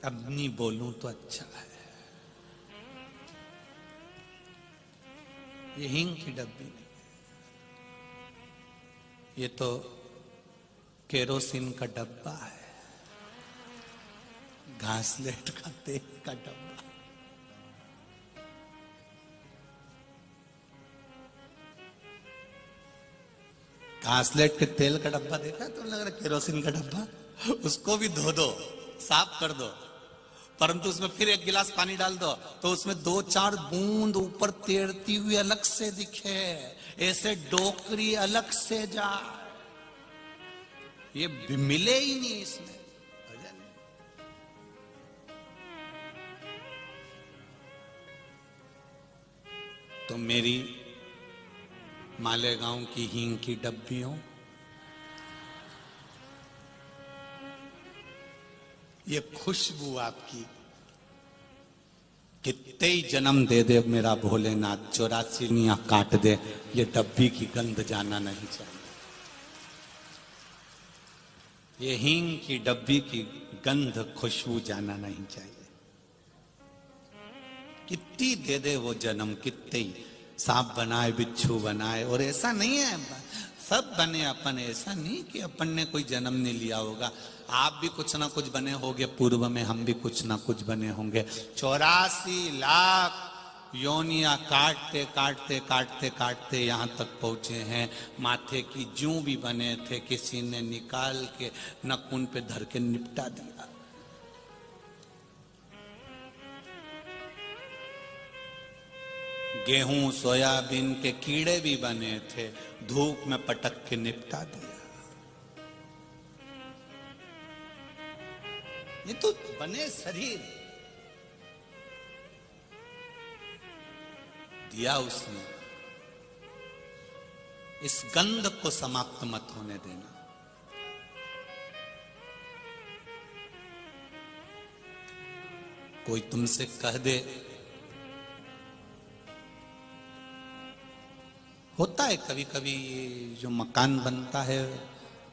अब नहीं बोलूं तो अच्छा है, ये हींग की डब्बी नहीं, ये तो केरोसिन का डब्बा है, घासलेट का तेल का डब्बा। घासलेट के तेल का डब्बा देखा तो लग रहा केरोसिन का डब्बा, उसको भी धो दो, साफ कर दो, परंतु उसमें फिर एक गिलास पानी डाल दो तो उसमें 2-4 बूंद ऊपर तैरती हुई अलग से दिखे, ऐसे डोकरी अलग से जाए, ये मिले ही नहीं इसमें। तो मेरी मालेगांव की हींग की डब्बियों, ये खुशबू आपकी कितने ही जन्म दे दे मेरा भोलेनाथ, 84 काट दे, ये डब्बी की गंध जाना नहीं चाहिए। ये हींग की डब्बी की गंध खुशबू जाना नहीं चाहिए। कितनी दे दे वो जन्म, कितने ही सांप बनाए, बिच्छू बनाए, और ऐसा नहीं है सब बने अपन, ऐसा नहीं कि अपन ने कोई जन्म नहीं लिया होगा। आप भी कुछ ना कुछ बने होंगे पूर्व में, हम भी कुछ ना कुछ बने होंगे। 84 लाख योनिया काटते काटते काटते काटते यहां तक पहुंचे हैं। माथे की जूं भी बने थे, किसी ने निकाल के नखून पे धर के निपटा दिया। गेहूं सोयाबीन के कीड़े भी बने थे, धूप में पटक के निपटा दिया। ये तो बने शरीर दिया उसने। इस गंध को समाप्त मत होने देना। कोई तुमसे कह दे, होता है कभी कभी जो मकान बनता है,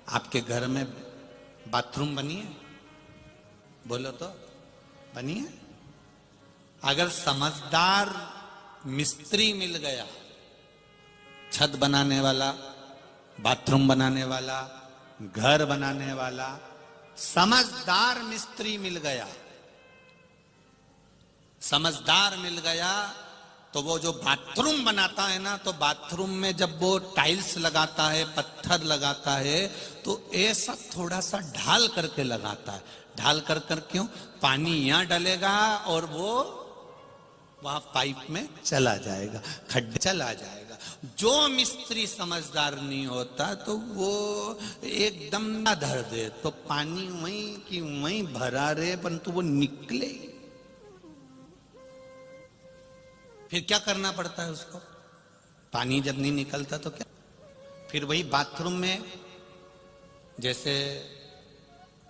आपके घर में बाथरूम बनी है, बोलो तो बनी है। अगर समझदार मिस्त्री मिल गया, छत बनाने वाला, बाथरूम बनाने वाला, घर बनाने वाला समझदार मिस्त्री मिल गया, समझदार मिल गया, तो वो जो बाथरूम बनाता है ना, तो बाथरूम में जब वो टाइल्स लगाता है, पत्थर लगाता है, तो ऐसा थोड़ा सा ढाल करके लगाता है। ढाल कर कर क्यों? पानी यहां डलेगा और वो वहां पाइप में चला जाएगा, खड्डे चला जाएगा। जो मिस्त्री समझदार नहीं होता तो वो एकदम ना धर दे, तो पानी वहीं की वहीं भरा रहे, परंतु वो निकले। फिर क्या करना पड़ता है उसको? पानी जब नहीं निकलता तो क्या, फिर वही बाथरूम में, जैसे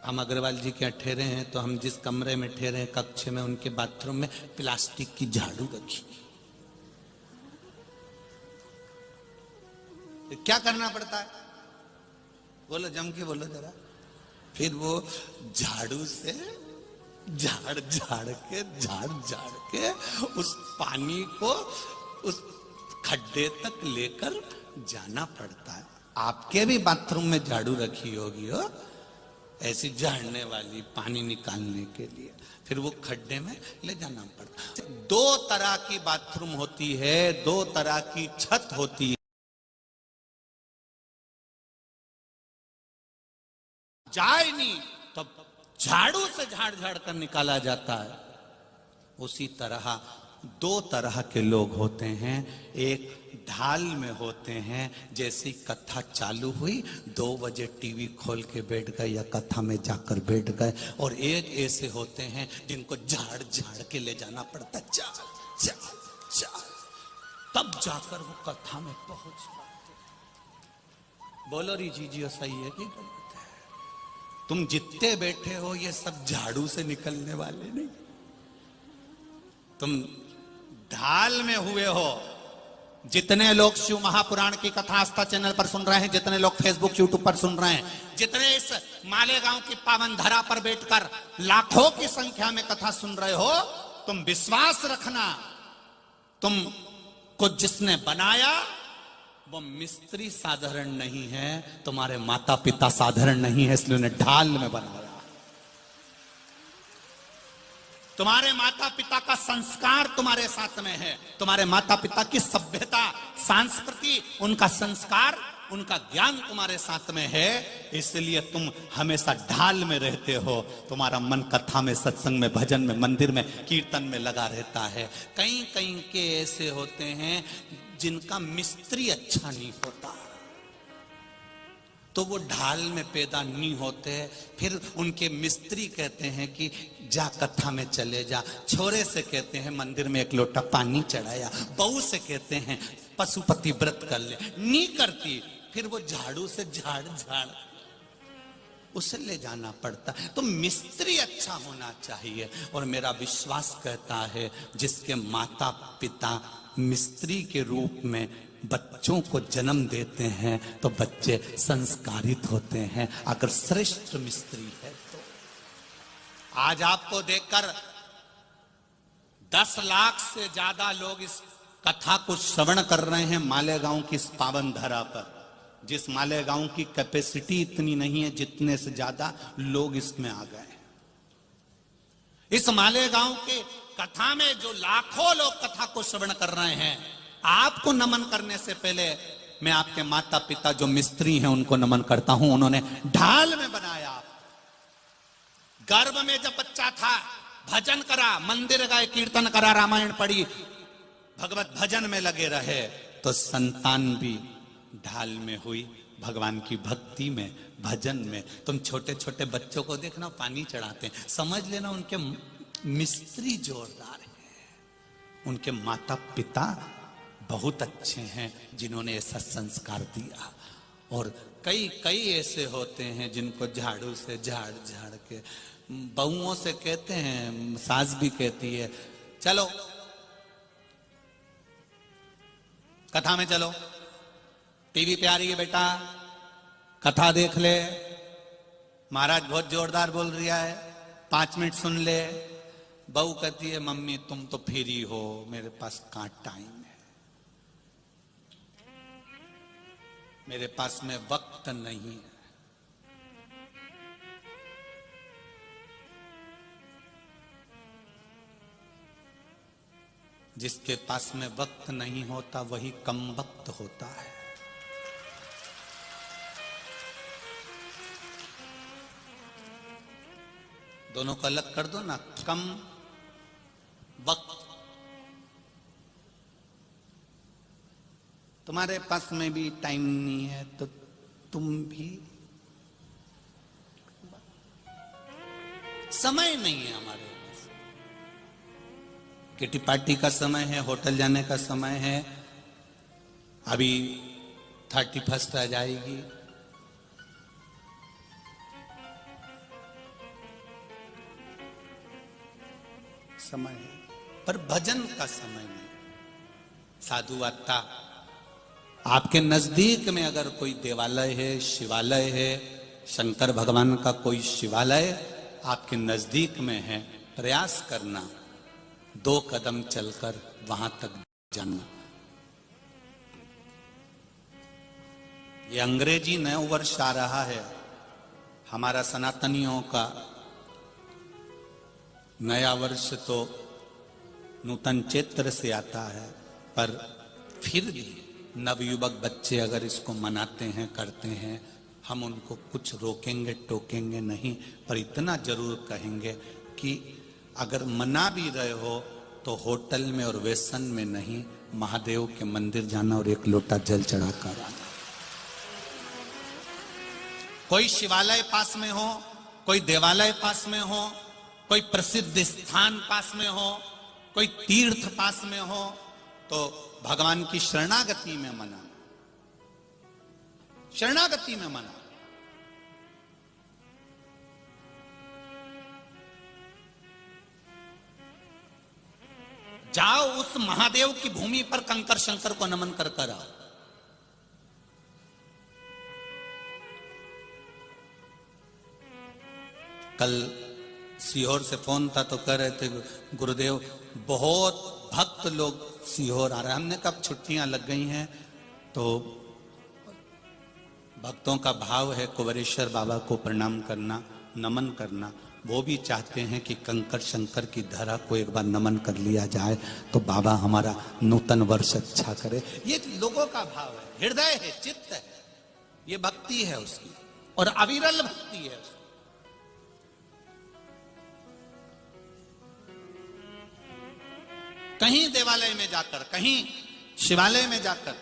हम अग्रवाल जी के ठहरे हैं, तो हम जिस कमरे में ठहरे हैं कक्ष में, उनके बाथरूम में प्लास्टिक की झाड़ू रखी। फिर क्या करना पड़ता है? बोलो, जम के बोलो जरा। फिर वो झाड़ू से झाड़ झाड़ के उस पानी को उस खड्डे तक लेकर जाना पड़ता है। आपके भी बाथरूम में झाड़ू रखी होगी हो, ऐसी झाड़ने वाली पानी निकालने के लिए, फिर वो खड्डे में ले जाना पड़ता। दो तरह की बाथरूम होती है, दो तरह की छत होती है। जाए नहीं तो झाड़ू से झाड़ झाड़ कर निकाला जाता है। उसी तरह दो तरह के लोग होते हैं। एक ढाल में होते हैं, जैसी कथा चालू हुई 2 बजे टीवी खोल के बैठ गए या कथा में जाकर बैठ गए। और एक ऐसे होते हैं जिनको झाड़ झाड़ के ले जाना पड़ता, चाल चाल चाल, तब जाकर वो कथा में पहुंच पाते। बोलो री जी सही है कि गलत है? तुम जितने बैठे हो ये सब झाड़ू से निकलने वाले नहीं। तुम ढाल में हुए हो। जितने लोग शिव महापुराण की कथा आस्था चैनल पर सुन रहे हैं, जितने लोग फेसबुक यूट्यूब पर सुन रहे हैं, जितने इस मालेगांव की पावन धरा पर बैठकर लाखों की संख्या में कथा सुन रहे हो, तुम विश्वास रखना, तुम को जिसने बनाया वो मिस्त्री साधारण नहीं है, तुम्हारे माता पिता साधारण नहीं है, इसलिए उन्हें ढाल में बनाया। तुम्हारे माता पिता का संस्कार तुम्हारे साथ में है, तुम्हारे माता पिता की सभ्यता, संस्कृति, उनका संस्कार, उनका ज्ञान तुम्हारे साथ में है, इसलिए तुम हमेशा ढाल में रहते हो। तुम्हारा मन कथा में, सत्संग में, भजन में, मंदिर में, कीर्तन में लगा रहता है। कई कई के ऐसे होते हैं जिनका मिस्त्री अच्छा नहीं होता, तो वो ढाल में पैदा नहीं होते। फिर उनके मिस्त्री कहते हैं कि जा कथा में चले जा, छोरे से कहते हैं मंदिर में एक लोटा पानी चढ़ाया, बहू से कहते हैं पशुपति व्रत कर ले, नहीं करती, फिर वो झाड़ू से झाड़ झाड़ उसे ले जाना पड़ता। तो मिस्त्री अच्छा होना चाहिए। और मेरा विश्वास कहता है जिसके माता पिता मिस्त्री के रूप में बच्चों को जन्म देते हैं तो बच्चे संस्कारित होते हैं, अगर श्रेष्ठ मिस्त्री है तो। आज आपको देखकर 10 लाख से ज्यादा लोग इस कथा को श्रवण कर रहे हैं मालेगांव की इस पावन धरा पर। जिस मालेगांव की कैपेसिटी इतनी नहीं है, जितने से ज्यादा लोग इसमें आ गए। इस मालेगांव के कथा में जो लाखों लोग कथा को श्रवण कर रहे हैं, आपको नमन करने से पहले मैं आपके माता पिता जो मिस्त्री हैं उनको नमन करता हूं। उन्होंने ढाल में बनाया। गर्भ में जब बच्चा था भजन करा, मंदिर गए, कीर्तन करा, रामायण पढ़ी, भगवत भजन में लगे रहे, तो संतान भी ढाल में हुई, भगवान की भक्ति में, भजन में। तुम छोटे छोटे बच्चों को देखना पानी चढ़ाते हैं, समझ लेना उनके मिस्त्री जोरदार हैं, उनके माता पिता बहुत अच्छे हैं जिन्होंने ऐसा संस्कार दिया। और कई कई ऐसे होते हैं जिनको झाड़ू से झाड़ झाड़ के, बहुओं से कहते हैं, सास भी कहती है चलो कथा में चलो, टीवी पे आ रही है बेटा, कथा देख ले, महाराज बहुत जोरदार बोल रहा है, 5 मिनट सुन ले। बहू कहती है मम्मी तुम तो फ्री हो, मेरे पास कहां टाइम है, मेरे पास में वक्त नहीं है। जिसके पास में वक्त नहीं होता वही कम वक्त होता है। दोनों को अलग कर दो ना, कम वक्त। तुम्हारे पास में भी टाइम नहीं है तो तुम भी, समय नहीं है हमारे पास। किटी पार्टी का समय है, होटल जाने का समय है, अभी 31 आ जाएगी, समय है, पर भजन का समय नहीं। साधुवाता, आपके नजदीक में अगर कोई देवालय है, शिवालय है, शंकर भगवान का कोई शिवालय आपके नजदीक में है, प्रयास करना 2 कदम चलकर वहां तक जाना। ये अंग्रेजी नव वर्ष आ रहा है, हमारा सनातनियों का नया वर्ष तो नूतन चैत्र से आता है, पर फिर भी नवयुवक बच्चे अगर इसको मनाते हैं, करते हैं, हम उनको कुछ रोकेंगे टोकेंगे नहीं, पर इतना जरूर कहेंगे कि अगर मना भी रहे हो तो होटल में और वेसन में नहीं, महादेव के मंदिर जाना और एक लोटा जल चढ़ाकर आना। कोई शिवालय पास में हो, कोई देवालय पास में हो, कोई प्रसिद्ध स्थान पास में हो, कोई तीर्थ पास में हो, तो भगवान की शरणागति में मना, शरणागति में मना। जाओ उस महादेव की भूमि पर कंकर शंकर को नमन कर कर आओ। कल सीहोर से फोन था तो कह रहे थे गुरुदेव बहुत भक्त लोग सीहोर आ रहे हैं। हमने कब छुट्टियां लग गई हैं तो भक्तों का भाव है कुबेरेश्वर बाबा को प्रणाम करना, नमन करना। वो भी चाहते हैं कि कंकर शंकर की धरा को एक बार नमन कर लिया जाए तो बाबा हमारा नूतन वर्ष अच्छा करे। ये लोगों का भाव है, हृदय है, चित्त है, ये भक्ति है उसकी, और अविरल भक्ति है उसकी। कहीं देवालय में जाकर, कहीं शिवालय में जाकर,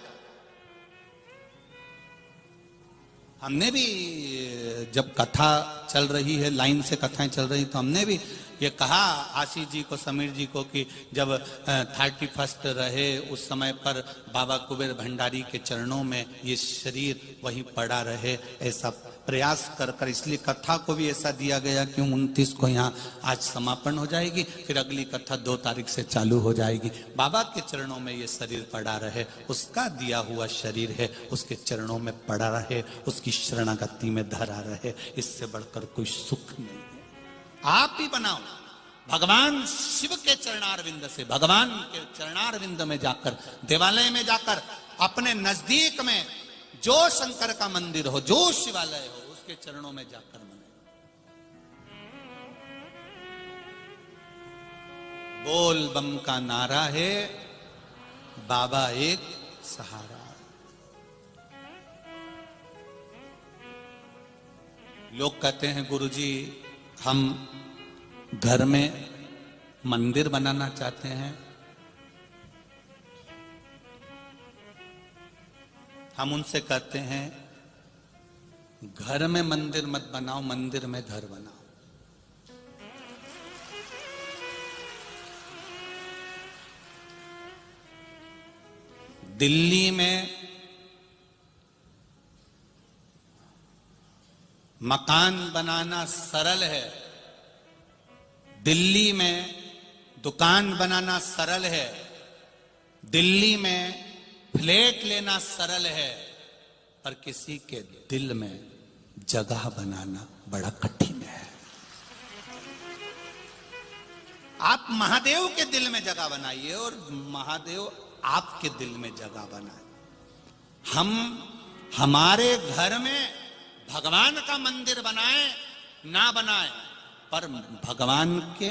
हमने भी जब कथा चल रही है, लाइन से कथाएं चल रही, तो हमने भी ये कहा आशीष जी को, समीर जी को कि जब 31 रहे उस समय पर बाबा कुबेर भंडारी के चरणों में ये शरीर वहीं पड़ा रहे, ऐसा प्रयास कर कर, इसलिए कथा को भी ऐसा दिया गया कि 29 को यहाँ आज समापन हो जाएगी, फिर अगली कथा 2 तारीख से चालू हो जाएगी। बाबा के चरणों में ये शरीर पड़ा रहे, उसका दिया हुआ शरीर है, उसके चरणों में पड़ा रहे, उसकी शरणागति में धरा रहे, इससे बढ़कर कोई सुख नहीं है। आप भी बनाओ भगवान शिव के चरणारविंद से, भगवान के चरणारविंद में जाकर, देवालय में जाकर, अपने नजदीक में जो शंकर का मंदिर हो, जो शिवालय हो, उसके चरणों में जाकर मनाए। बोल बम का नारा है, बाबा एक सहारा। लोग कहते हैं गुरुजी हम घर में मंदिर बनाना चाहते हैं, हम उनसे कहते हैं घर में मंदिर मत बनाओ, मंदिर में घर बनाओ। दिल्ली में मकान बनाना सरल है, दिल्ली में दुकान बनाना सरल है, दिल्ली में फ्लैट लेना सरल है, पर किसी के दिल में जगह बनाना बड़ा कठिन है। आप महादेव के दिल में जगह बनाइए और महादेव आपके दिल में जगह बनाए। हम हमारे घर में भगवान का मंदिर बनाए ना बनाए, पर भगवान के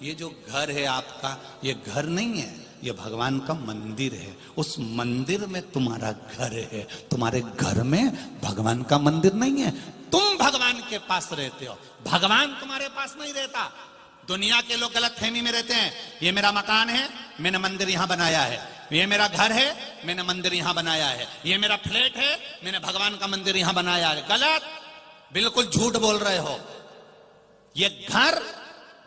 ये जो घर है आपका, ये घर नहीं है, ये भगवान का मंदिर है। उस मंदिर में तुम्हारा घर है, तुम्हारे घर में भगवान का मंदिर नहीं है। तुम भगवान के पास रहते हो, भगवान तुम्हारे पास नहीं रहता। दुनिया के लोग गलत फहमी में रहते हैं, ये मेरा मकान है, मैंने मंदिर यहां बनाया है, ये मेरा घर है, मैंने मंदिर यहां बनाया है, ये मेरा फ्लैट है, मैंने भगवान का मंदिर यहां बनाया है। गलत, बिल्कुल झूठ बोल रहे हो। ये घर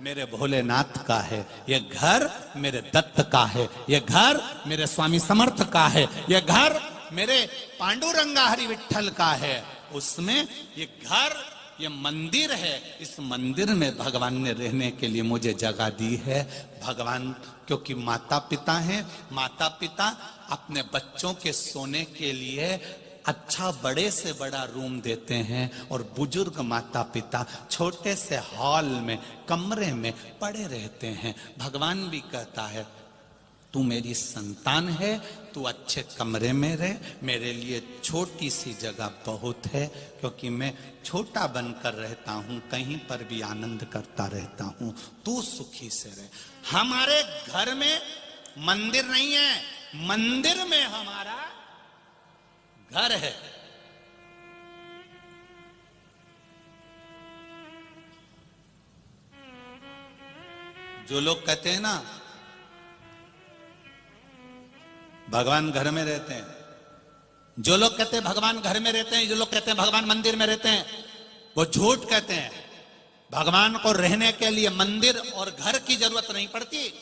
मेरे भोलेनाथ का है, ये घर मेरे दत्त का है, ये घर मेरे स्वामी समर्थ का है, ये घर मेरे पांडुरंगा हरि विठल का है। उसमें ये घर, ये मंदिर है, इस मंदिर में भगवान ने रहने के लिए मुझे जगह दी है। भगवान क्योंकि माता पिता हैं, माता पिता अपने बच्चों के सोने के लिए अच्छा बड़े से बड़ा रूम देते हैं, और बुजुर्ग माता पिता छोटे से हॉल में, कमरे में पड़े रहते हैं। भगवान भी कहता है तू मेरी संतान है, तू अच्छे कमरे में रह, मेरे लिए छोटी सी जगह बहुत है, क्योंकि मैं छोटा बनकर रहता हूं, कहीं पर भी आनंद करता रहता हूं, तू सुखी से रह। हमारे घर में मंदिर नहीं है, मंदिर में हमारा घर है। जो लोग कहते हैं ना भगवान घर में रहते हैं, जो लोग कहते हैं भगवान घर में रहते हैं, जो लोग कहते हैं भगवान मंदिर में रहते हैं, वो झूठ कहते हैं। भगवान को रहने के लिए मंदिर और घर की जरूरत नहीं पड़ती।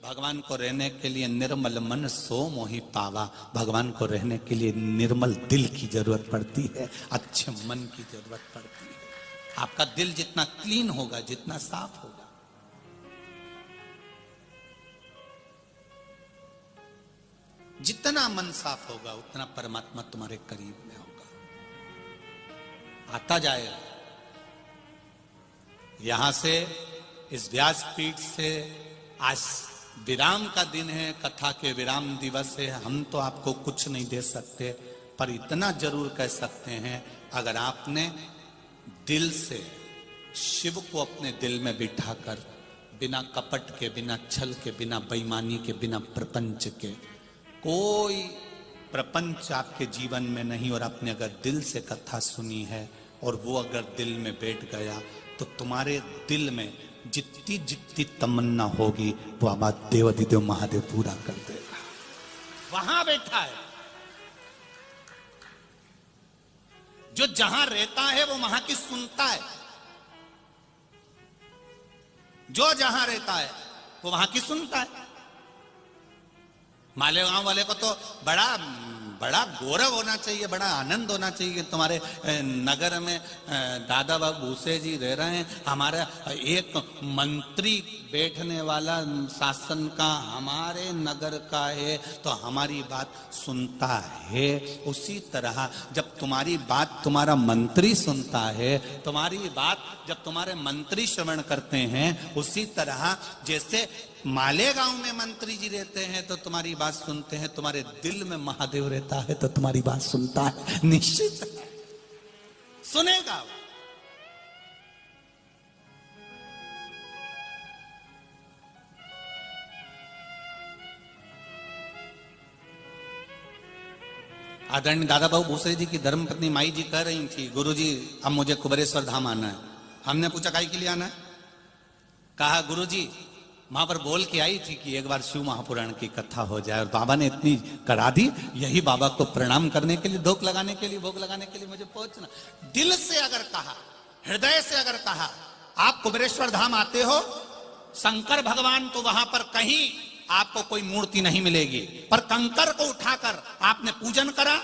भगवान को रहने के लिए निर्मल मन सो मोहि पावा, भगवान को रहने के लिए निर्मल दिल की जरूरत पड़ती है, अच्छे मन की जरूरत पड़ती है। आपका दिल जितना क्लीन होगा, जितना साफ होगा, जितना मन साफ होगा, उतना परमात्मा तुम्हारे करीब में होगा, आता जाएगा। यहां से इस व्यासपीठ से आज विराम का दिन है, कथा के विराम दिवस है। हम तो आपको कुछ नहीं दे सकते, पर इतना जरूर कह सकते हैं, अगर आपने दिल से शिव को अपने दिल में बिठाकर, बिना कपट के, बिना छल के, बिना बेईमानी के, बिना प्रपंच के, कोई प्रपंच आपके जीवन में नहीं, और आपने अगर दिल से कथा सुनी है और वो अगर दिल में बैठ गया, तो तुम्हारे दिल में जितनी जितनी तमन्ना होगी वो आवाज देवाधिदेव महादेव पूरा कर देगा। वहां बैठा है जो जहां रहता है, वो वहां की सुनता है। जो जहां रहता है वो वहां की सुनता है। मालेगांव वाले को तो बड़ा गौरव होना चाहिए, बड़ा आनंद होना चाहिए कि तुम्हारे नगर में दादा बाबू भूसे जी रह रहे हैं। हमारा एक मंत्री बैठने वाला शासन का हमारे नगर का है, तो हमारी बात सुनता है। उसी तरह जब तुम्हारी बात तुम्हारा मंत्री सुनता है, तुम्हारी बात जब तुम्हारे मंत्री श्रवण करते हैं, उसी तरह जैसे मालेगांव में मंत्री जी रहते हैं तो तुम्हारी बात सुनते हैं, तुम्हारे दिल में महादेव रहता है तो तुम्हारी बात सुनता है, निश्चित सुनेगा। आदरणीय दादा बाबू भूसे जी की धर्मपत्नी माई जी कह रही थी, गुरुजी अब मुझे कुबेरेश्वर धाम आना है। हमने पूछा काहे के लिए आना है? कहा गुरुजी वहां पर बोल के आई थी कि एक बार शिव महापुराण की कथा हो जाए, और बाबा ने इतनी करा दी, यही बाबा को प्रणाम करने के लिए, धोख लगाने के लिए, भोग लगाने के लिए मुझे पहुंचना। दिल से अगर कहा, हृदय से अगर कहा, आप कुबेरेश्वर धाम आते हो, शंकर भगवान तो वहां पर कहीं आपको कोई मूर्ति नहीं मिलेगी, पर कंकर को उठाकर आपने पूजन करा,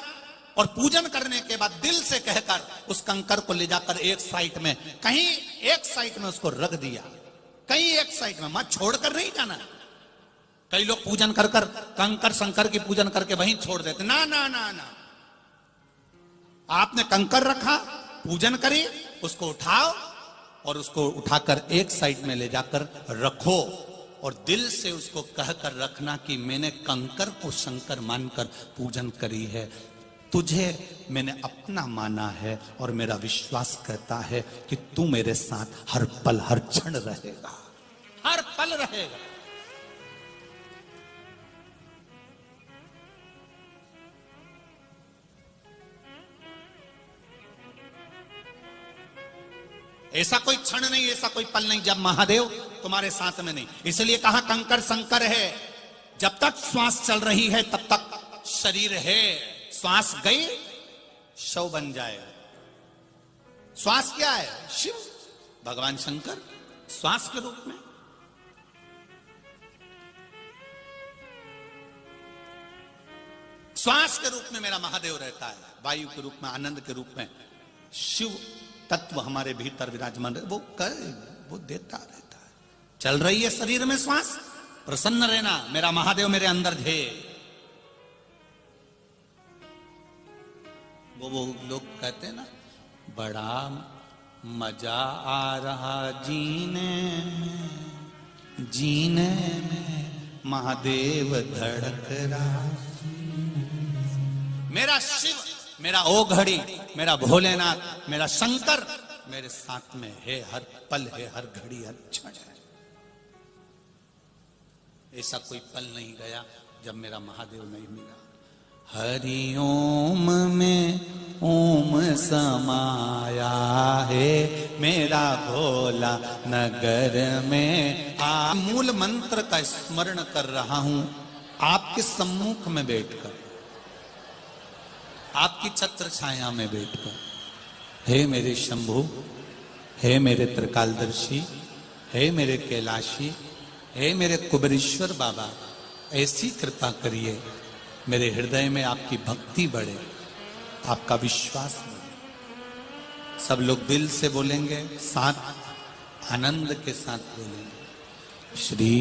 और पूजन करने के बाद दिल से कहकर उस कंकर को ले जाकर एक साइड में, कहीं एक साइड में उसको रख दिया, कहीं एक साइड में, मत छोड़कर नहीं जाना। कई लोग पूजन कर कर कंकर शंकर की पूजन करके वहीं छोड़ देते, ना ना ना ना। आपने कंकर रखा, पूजन करी, उसको उठाओ और उसको उठाकर एक साइड में ले जाकर रखो, और दिल से उसको कहकर रखना कि मैंने कंकर को शंकर मानकर पूजन करी है, तुझे मैंने अपना माना है, और मेरा विश्वास कहता है कि तू मेरे साथ हर पल हर क्षण रहेगा, हर पल रहेगा। ऐसा कोई क्षण नहीं, ऐसा कोई पल नहीं जब महादेव तुम्हारे साथ में नहीं। इसलिए कहा कंकर शंकर है, जब तक श्वास चल रही है तब तक शरीर है, श्वास गई शव बन जाएगा। श्वास क्या है? शिव भगवान शंकर श्वास के रूप में। श्वास के रूप में मेरा महादेव रहता है, वायु के रूप में, आनंद के रूप में शिव तत्व हमारे भीतर विराजमान, वो देता रहता है। चल रही है शरीर में श्वास, प्रसन्न रहना, मेरा महादेव मेरे अंदर है। वो लोग कहते हैं ना, बड़ा मजा आ रहा जीने में, जीने में महादेव धड़क रहा। मेरा शिव, मेरा ओघड़ी, मेरा भोलेनाथ, मेरा शंकर मेरे साथ में है, हर पल है, हर घड़ी, हर क्षण है। ऐसा कोई पल नहीं गया जब मेरा महादेव नहीं मिला। हरि ओम में ओम समाया है, मेरा भोला नगर में आ। मूल मंत्र का स्मरण कर रहा हूं आपके सम्मुख में बैठकर, आपकी छत्र छाया में बैठकर। हे मेरे शंभु, हे मेरे त्रिकालदर्शी, हे मेरे कैलाशी, हे मेरे कुबेरेश्वर बाबा, ऐसी कृपा करिए मेरे हृदय में आपकी भक्ति बढ़े, आपका विश्वास बढ़े। सब लोग दिल से बोलेंगे, साथ आनंद के साथ बोलेंगे। श्री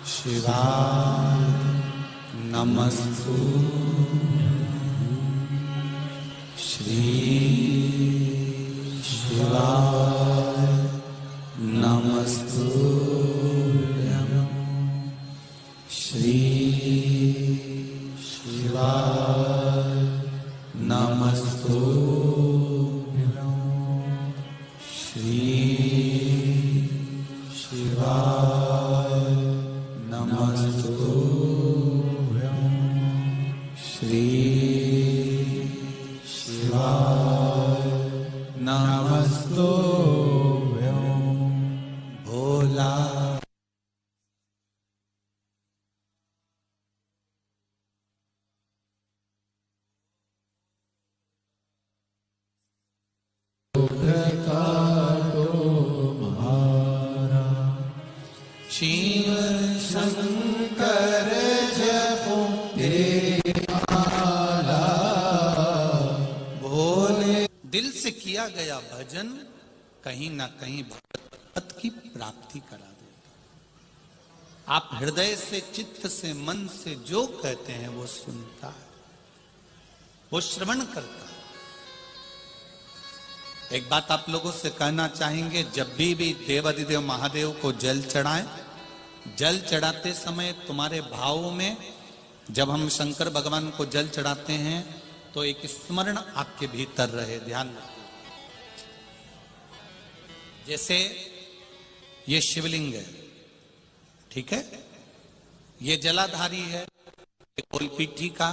शिवाय नमस्तु, श्री शिवाय नमस्तु, श्री शिवाय नमस्तु, श्री शिवाय नमस्तु, श्री शिवाय नमस्तु भोला। शिव शंकर जपो माला, भोले। दिल से किया गया भजन कहीं ना कहीं भगवत की प्राप्ति करा देगा। आप हृदय से, चित्त से, मन से जो कहते हैं वो सुनता है, वो श्रवण करता है। एक बात आप लोगों से कहना चाहेंगे, जब भी देवाधिदेव महादेव को जल चढ़ाएं, जल चढ़ाते समय तुम्हारे भावों में, जब हम शंकर भगवान को जल चढ़ाते हैं तो एक स्मरण आपके भीतर रहे, ध्यान रखिए। जैसे ये शिवलिंग है, ठीक है, ये जलाधारी है, गोलपीठी का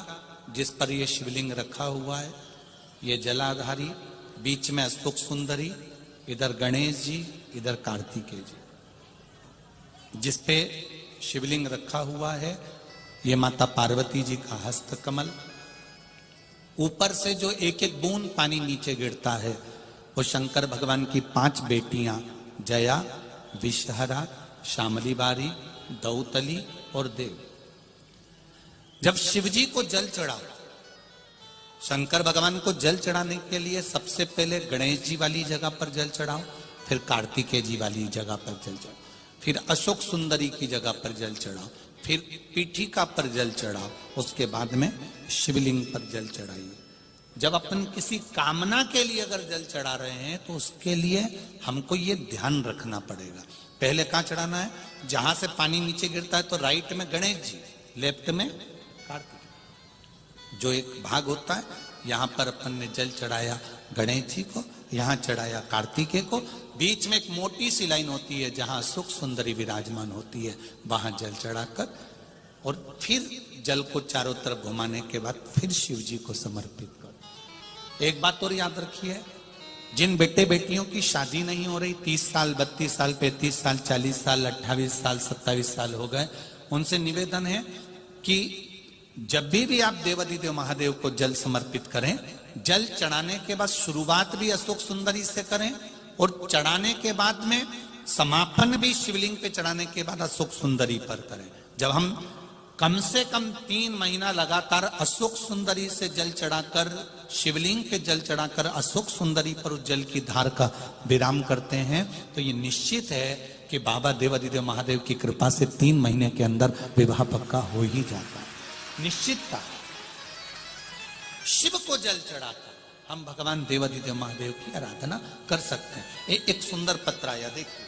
जिस पर ये शिवलिंग रखा हुआ है, ये जलाधारी, बीच में अशोक सुंदरी, इधर गणेश जी, इधर कार्तिकेय जी, जिस पे शिवलिंग रखा हुआ है। ये माता पार्वती जी का हस्त कमल, ऊपर से जो एक एक बूंद पानी नीचे गिरता है वो शंकर भगवान की 5 बेटियां, जया, विषहरा, शामली बारी, दौतली और देव। जब शिवजी को जल चढ़ाओ, शंकर भगवान को जल चढ़ाने के लिए सबसे पहले गणेश जी वाली जगह पर जल चढ़ाओ, फिर कार्तिकेय जी वाली जगह पर जल चढ़ाओ, फिर अशोक सुंदरी की जगह पर जल चढ़ाओ, फिर पीठिका पर जल चढ़ाओ, उसके बाद में शिवलिंग पर जल चढ़ाइए। जब अपन किसी कामना के लिए अगर जल चढ़ा रहे हैं तो उसके लिए हमको ये ध्यान रखना पड़ेगा, पहले कहां चढ़ाना है, जहां से पानी नीचे गिरता है तो राइट में गणेश जी, लेफ्ट में कार्तिक, जो एक भाग होता है, यहां पर अपन ने जल चढ़ाया गणेश जी को, यहां चढ़ाया कार्तिकेय को, बीच में एक मोटी सी लाइन होती है जहां सुख सुंदरी विराजमान होती है, वहां जल चढ़ाकर और फिर जल को चारों तरफ घुमाने के बाद फिर शिव जी को समर्पित करो। एक बात और याद रखिए, जिन बेटे बेटियों की शादी नहीं हो रही, 30 साल, 32 साल, 35 साल, 40 साल, 28 साल, 27 साल हो गए, उनसे निवेदन है कि जब भी आप देवाधिदेव महादेव को जल समर्पित करें, जल चढ़ाने के बाद शुरुआत भी अशोक सुंदरी से करें और चढ़ाने के बाद में समापन भी शिवलिंग पे चढ़ाने के बाद अशोक सुंदरी पर करें। जब हम कम से कम 3 महीना लगातार अशोक सुंदरी से जल चढ़ाकर, शिवलिंग पे जल चढ़ाकर अशोक सुंदरी पर उस जल की धार का विराम करते हैं तो ये निश्चित है कि बाबा देवाधिदेव महादेव की कृपा से 3 महीने के अंदर विवाह पक्का हो ही जाता है, निश्चितता। शिव को जल चढ़ाकर हम भगवान देवाधिदेव महादेव की आराधना कर सकते हैं। एक सुंदर पत्र आया, देखिए।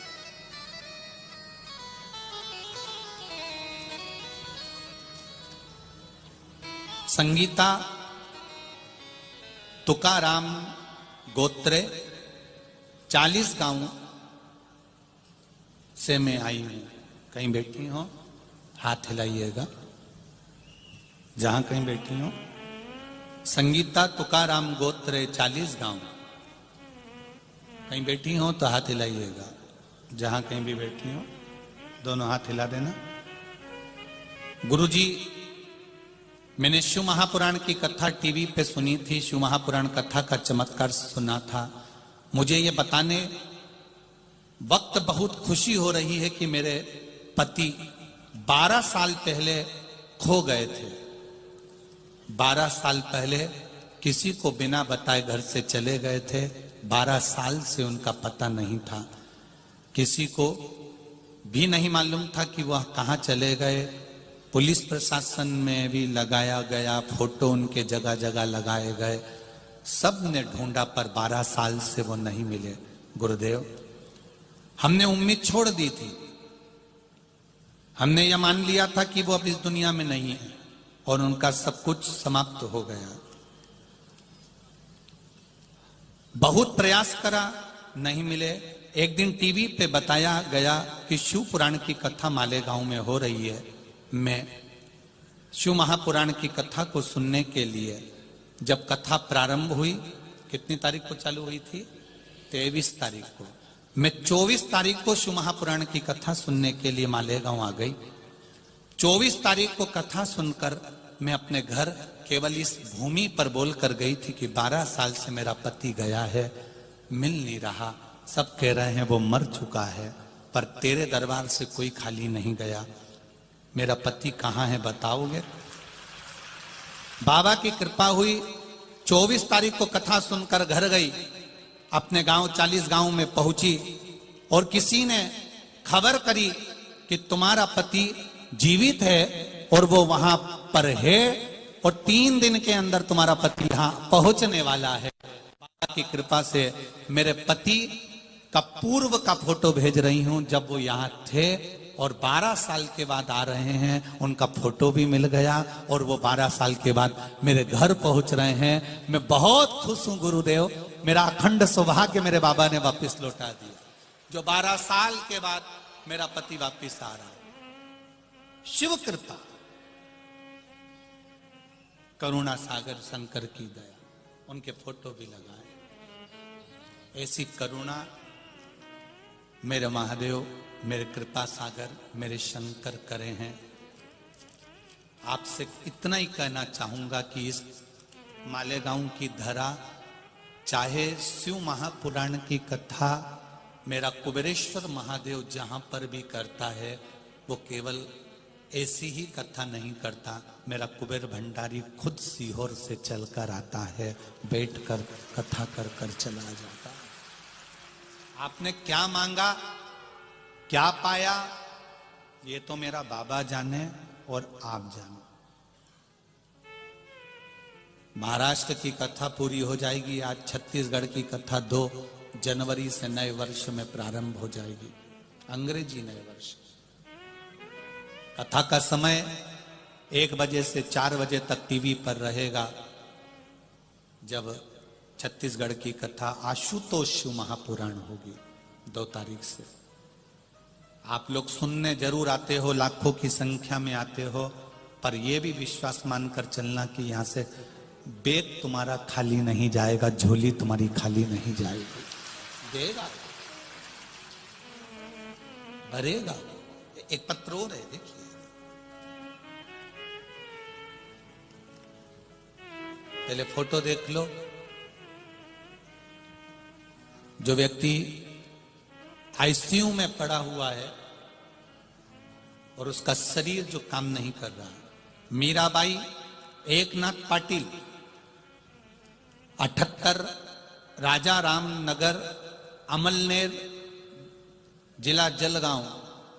संगीता तुकाराम गोत्रे 40 गांव से मैं आई हूं। कहीं बैठी हो हाथ हिलाइएगा, जहां कहीं बैठी हो। संगीता तुकाराम गोत्रे 40 गांव, कहीं बैठी हो तो हाथ हिलाइएगा, जहां कहीं भी बैठी हो दोनों हाथ हिला देना। गुरुजी, मैंने शिव महापुराण की कथा टीवी पे सुनी थी, शिव महापुराण कथा का चमत्कार सुना था। मुझे ये बताने वक्त बहुत खुशी हो रही है कि मेरे पति 12 साल पहले खो गए थे। 12 साल पहले किसी को बिना बताए घर से चले गए थे। 12 साल से उनका पता नहीं था, किसी को भी नहीं मालूम था कि वह कहाँ चले गए। पुलिस प्रशासन में भी लगाया गया, फोटो उनके जगह जगह लगाए गए, सब ने ढूंढा पर 12 साल से वो नहीं मिले। गुरुदेव, हमने उम्मीद छोड़ दी थी, हमने यह मान लिया था कि वो अब इस दुनिया में नहीं है और उनका सब कुछ समाप्त हो गया। बहुत प्रयास करा, नहीं मिले। एक दिन टीवी पे बताया गया कि शिव पुराण की कथा मालेगांव में हो रही है। मैं शिव महापुराण की कथा को सुनने के लिए जब कथा प्रारंभ हुई, कितनी तारीख को चालू हुई थी? 23 तारीख को। मैं 24 तारीख को शिव महापुराण की कथा सुनने के लिए मालेगांव आ गई। 24 तारीख को कथा सुनकर मैं अपने घर केवल इस भूमि पर बोलकर गई थी कि 12 साल से मेरा पति गया है, मिल नहीं रहा। सब कह रहे हैं वो मर चुका है, पर तेरे दरबार से कोई खाली नहीं गया। मेरा पति कहाँ है बताओगे? बाबा की कृपा हुई, 24 तारीख को कथा सुनकर घर गई, अपने गांव 40 गांव में पहुंची और किसी ने खबर करी कि तुम्हारा पति जीवित है और वो वहां पर है और 3 दिन के अंदर तुम्हारा पति यहां पहुंचने वाला है। बाबा की कृपा से मेरे पति का पूर्व का फोटो भेज रही हूं, जब वो यहां थे और 12 साल के बाद आ रहे हैं, उनका फोटो भी मिल गया और वो 12 साल के बाद मेरे घर पहुंच रहे हैं। मैं बहुत खुश हूं गुरुदेव, मेरा अखंड सौभाग्य मेरे बाबा ने वापस लौटा दिया, जो 12 साल के बाद मेरा पति वापस आ रहा है। शिव कृपा, करुणा सागर शंकर की दया, उनके फोटो भी लगाए। ऐसी करुणा मेरे महादेव, मेरे कृपा सागर, मेरे शंकर करे हैं। आपसे इतना ही कहना चाहूंगा कि इस मालेगांव की धरा, चाहे शिव महापुराण की कथा मेरा कुबेरेश्वर महादेव जहां पर भी करता है, वो केवल ऐसी ही कथा नहीं करता। मेरा कुबेर भंडारी खुद सीहोर से चलकर आता है, बैठकर कथा कर कर चला जाता है। आपने क्या मांगा, क्या पाया, ये तो मेरा बाबा जाने और आप जाने। महाराष्ट्र की कथा पूरी हो जाएगी आज, छत्तीसगढ़ की कथा 2 जनवरी से नए वर्ष में प्रारंभ हो जाएगी, अंग्रेजी नए वर्ष। कथा का समय 1 बजे से 4 बजे तक टीवी पर रहेगा। जब छत्तीसगढ़ की कथा आशुतोष शिव महापुराण होगी 2 तारीख से। आप लोग सुनने जरूर आते हो, लाखों की संख्या में आते हो, पर यह भी विश्वास मानकर चलना कि यहां से बैग तुम्हारा खाली नहीं जाएगा, झोली तुम्हारी खाली नहीं जाएगी। देगा, भरेगा। एक पत्र और है, देखिए, पहले फोटो देख लो। जो व्यक्ति आईसीयू में पड़ा हुआ है और उसका शरीर जो काम नहीं कर रहा, मीराबाई एकनाथ पाटिल, 78, राजा राम नगर, अमलनेर, जिला जलगांव।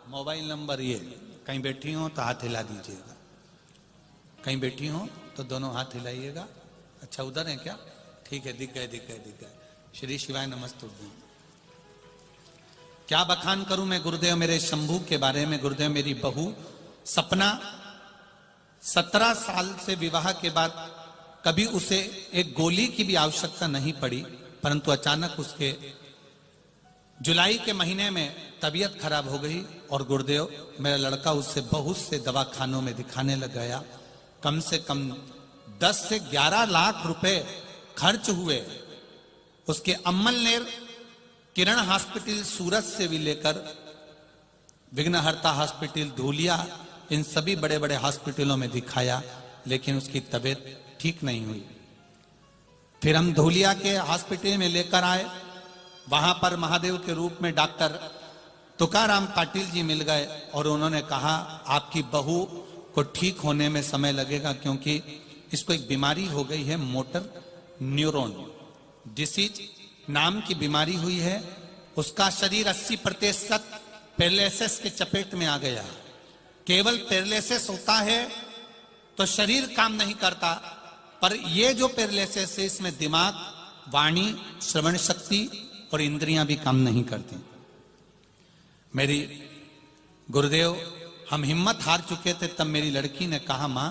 मोबाइल नंबर ये। कहीं बैठी हो तो हाथ हिला दीजिएगा, कहीं बैठी हो तो दोनों हाथ हिलाइएगा। अच्छा, उधर है क्या? ठीक है, दिख गए दिख गए दिख गए। श्री शिवाय नमस्तुभ्यं। क्या बखान करूं मैं गुरुदेव मेरे शंभू के बारे में। गुरुदेव, मेरी बहू सपना 17 साल से विवाह के बाद कभी उसे एक गोली की भी आवश्यकता नहीं पड़ी, परंतु अचानक उसके जुलाई के महीने में तबीयत खराब हो गई और गुरुदेव मेरा लड़का उससे बहुत से दवाखानों में दिखाने लग गया। कम से कम 10 से 11 लाख रुपए खर्च हुए। उसके अम्मलनेर किरण हॉस्पिटल सूरत से भी लेकर विघ्नहर्ता हॉस्पिटल धूलिया, इन सभी बड़े बड़े हॉस्पिटलों में दिखाया, लेकिन उसकी तबीयत ठीक नहीं हुई। फिर हम धूलिया के हॉस्पिटल में लेकर आए। वहां पर महादेव के रूप में डॉक्टर तुकाराम पाटिल जी मिल गए और उन्होंने कहा आपकी बहू को ठीक होने में समय लगेगा, क्योंकि इसको एक बीमारी हो गई है, मोटर न्यूरॉन डिसीज नाम की बीमारी हुई है। उसका शरीर 80% पैरालिसिस के चपेट में आ गया। केवल पैरालिसिस होता है तो शरीर काम नहीं करता, पर ये जो पैरालिसिस है इसमें दिमाग, वाणी, श्रवण शक्ति और इंद्रियां भी काम नहीं करती। मेरी गुरुदेव हम हिम्मत हार चुके थे, तब मेरी लड़की ने कहा मां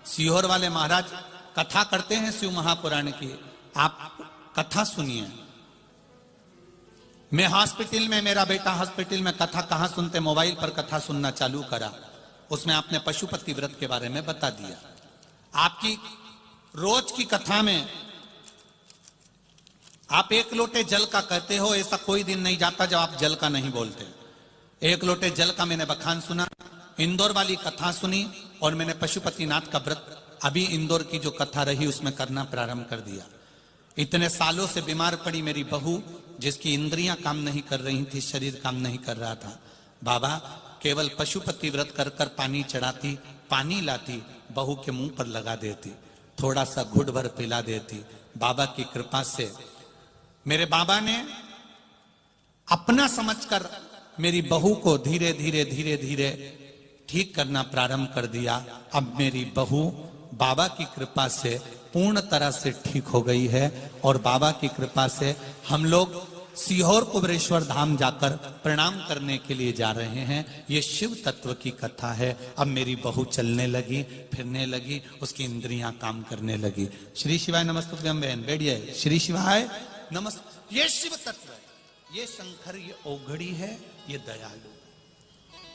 सीहोर वाले महाराज कथा करते हैं शिव महापुराण की, आप कथा सुनिए। मैं हॉस्पिटल में, मेरा बेटा हॉस्पिटल में कथा कहां सुनते, मोबाइल पर कथा सुनना चालू करा। उसमें आपने पशुपति व्रत के बारे में बता दिया। आपकी रोज की कथा में आप 1 लोटे जल का कहते हो, ऐसा कोई दिन नहीं जाता जब आप जल का नहीं बोलते। 1 लोटे जल का मैंने बखान सुना, इंदौर वाली कथा सुनी, और मैंने पशुपतिनाथ का व्रत अभी इंदौर की जो कथा रही उसमें करना प्रारंभ कर दिया। इतने सालों से बीमार पड़ी मेरी बहू, जिसकी इंद्रियां काम नहीं कर रही थी, शरीर काम नहीं कर रहा था। बाबा केवल पशुपति व्रत कर कर पानी चढ़ाती, पानी लाती, बहू के मुंह पर लगा देती, थोड़ा सा घुट भर पिला देती। बाबा की कृपा से मेरे बाबा ने अपना समझकर मेरी बहू को धीरे धीरे धीरे धीरे ठीक करना प्रारंभ कर दिया। अब मेरी बहू बाबा की कृपा से पूर्ण तरह से ठीक हो गई है, और बाबा की कृपा से हम लोग सीहोर कुबरेश्वर धाम जाकर प्रणाम करने के लिए जा रहे हैं। ये शिव तत्व की कथा है। अब मेरी बहू चलने लगी, फिरने लगी, उसकी इंद्रियां काम करने लगी। श्री शिवाय नमस्तुभ्यं बहन, बैठिए। श्री शिवाय नमस्ते। ये शिव तत्व है, ये शंकर, ये औघड़ी है, ये दयालु।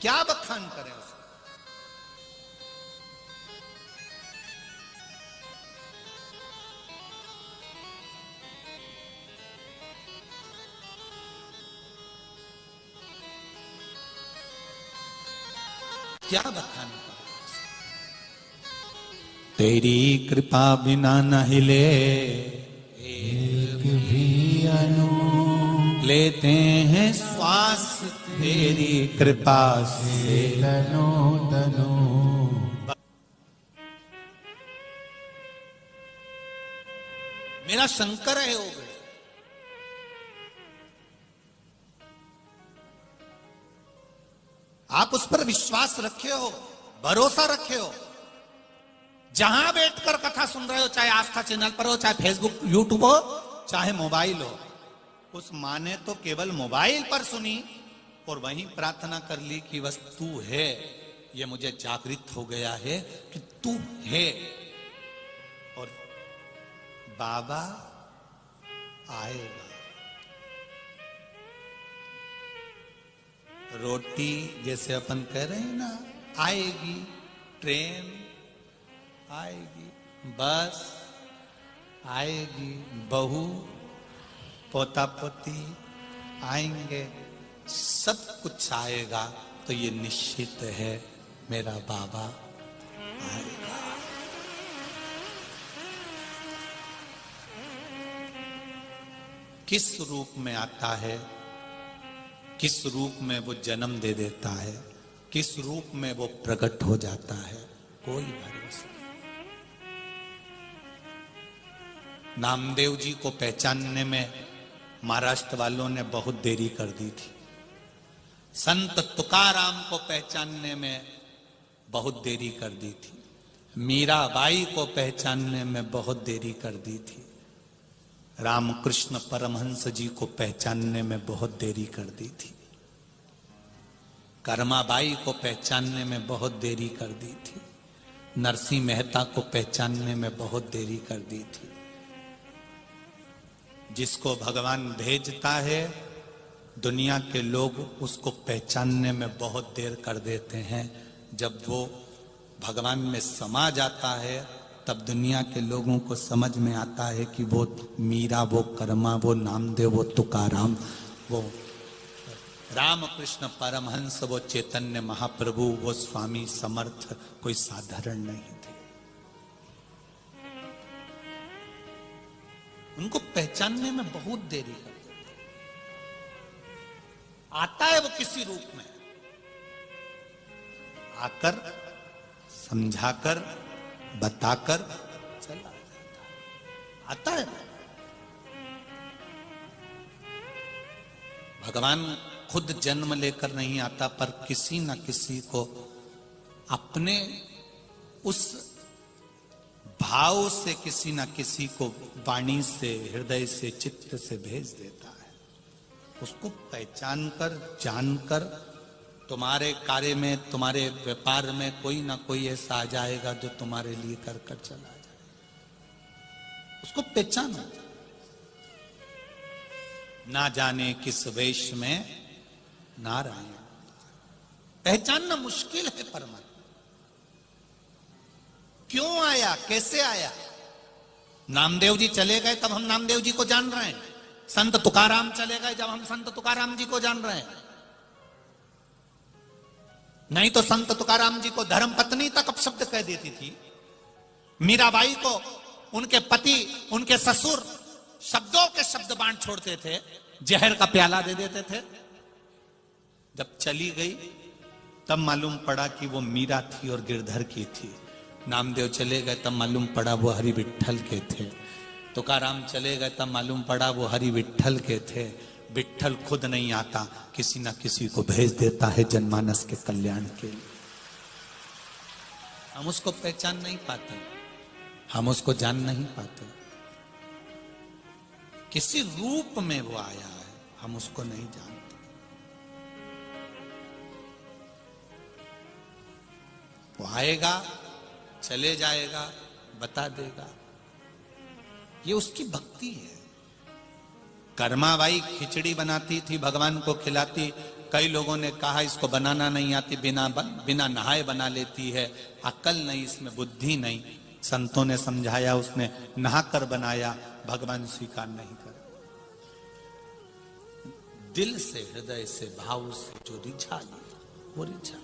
क्या बखान करें उसको। क्या बखान करें। तेरी कृपा बिना न हिले एक भी अनु, लेते हैं श्वास तेरी कृपा से तनो तनो। मेरा शंकर है ओगड़े। आप उस पर विश्वास रखे हो, भरोसा रखे हो। जहां बैठकर कथा सुन रहे हो, चाहे आस्था चैनल पर हो, चाहे फेसबुक यूट्यूब हो, चाहे मोबाइल हो, उस मां ने तो केवल मोबाइल पर सुनी और वहीं प्रार्थना कर ली कि बस तू है। ये मुझे जागृत हो गया है कि तू है, और बाबा आएगा। रोटी जैसे अपन कह रहे हैं ना, आएगी, ट्रेन आएगी, बस आएगी, बहू पोता पोती आएंगे, सब कुछ आएगा। तो ये निश्चित है मेरा बाबा आएगा। किस रूप में आता है, किस रूप में वो जन्म दे देता है, किस रूप में वो प्रकट हो जाता है, कोई भरोसा नहीं। नामदेव जी को पहचानने में महाराष्ट्र वालों ने बहुत देरी कर दी थी। संत तुकाराम को पहचानने में बहुत देरी कर दी थी। मीराबाई को पहचानने में बहुत देरी कर दी थी। रामकृष्ण परमहंस जी को पहचानने में बहुत देरी कर दी थी। कर्माबाई को पहचानने में बहुत देरी कर दी थी। नरसिंह मेहता को पहचानने में बहुत देरी कर दी थी। जिसको भगवान भेजता है दुनिया के लोग उसको पहचानने में बहुत देर कर देते हैं। जब वो भगवान में समा जाता है तब दुनिया के लोगों को समझ में आता है कि वो मीरा, वो कर्मा, वो नामदेव, वो तुकाराम, वो रामकृष्ण परमहंस, वो चैतन्य महाप्रभु, वो स्वामी समर्थ कोई साधारण नहीं थे। उनको पहचानने में बहुत देरी कर देते। आता है वो किसी रूप में, आकर समझाकर बताकर चला जाता। आता है भगवान खुद जन्म लेकर नहीं आता, पर किसी न किसी को अपने उस भाव से किसी न किसी को वाणी से, हृदय से, चित्त से भेज देता है। उसको पहचान कर, जानकर तुम्हारे कार्य में, तुम्हारे व्यापार में कोई ना कोई ऐसा आ जाएगा जो तुम्हारे लिए कर कर चला जाए। उसको पहचानो। ना जाने किस वेश में नारायण, पहचानना मुश्किल है परमात्मा। क्यों आया, कैसे आया? नामदेव जी चले गए तब हम नामदेव जी को जान रहे हैं। संत तुकाराम चले गए जब हम संत तुकाराम जी को जान रहे हैं। नहीं तो संत तुकाराम जी को धर्म पत्नी तक अपशब्द कह देती थी। मीराबाई को उनके पति, उनके ससुर शब्दों के शब्द बांट छोड़ते थे, जहर का प्याला दे देते थे। जब चली गई तब मालूम पड़ा कि वो मीरा थी और गिरधर की थी। नामदेव चले गए तब मालूम पड़ा वो हरि विट्ठल के थे। तुकाराम चले गए तब मालूम पड़ा वो हरि विट्ठल के थे। विट्ठल खुद नहीं आता, किसी ना किसी को भेज देता है जनमानस के कल्याण के लिए। हम उसको पहचान नहीं पाते, हम उसको जान नहीं पाते। किसी रूप में वो आया है, हम उसको नहीं जानते। वो आएगा, चले जाएगा, बता देगा। ये उसकी भक्ति है। कर्माबाई खिचड़ी बनाती थी, भगवान को खिलाती। कई लोगों ने कहा इसको बनाना नहीं आती, बिना नहाए बना लेती है, अकल नहीं, इसमें बुद्धि नहीं। संतों ने समझाया, उसने नहाकर बनाया, भगवान स्वीकार नहीं कर। दिल से, हृदय से, भाव से जो रिझा लिया वो रिझा।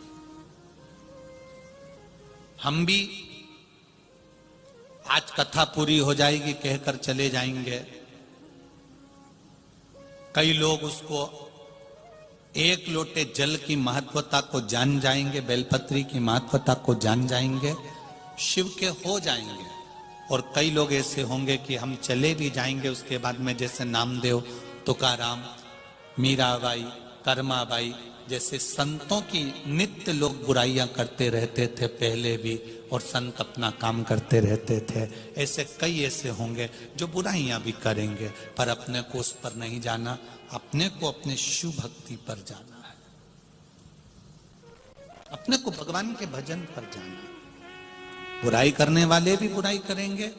हम भी आज कथा पूरी हो जाएगी कहकर चले जाएंगे। कई लोग उसको एक लोटे जल की महत्वता को जान जाएंगे, बेलपत्री की महत्वता को जान जाएंगे, शिव के हो जाएंगे। और कई लोग ऐसे होंगे कि हम चले भी जाएंगे उसके बाद में, जैसे नामदेव, तुकाराम, मीराबाई, कर्माबाई जैसे संतों की नित्य लोग बुराइयां करते रहते थे पहले भी, और संत अपना काम करते रहते थे। ऐसे कई ऐसे होंगे जो बुराइयां भी करेंगे, पर अपने को उस पर नहीं जाना, अपने को अपने शिव भक्ति पर जाना है, अपने को भगवान के भजन पर जाना। बुराई करने वाले भी बुराई करेंगे,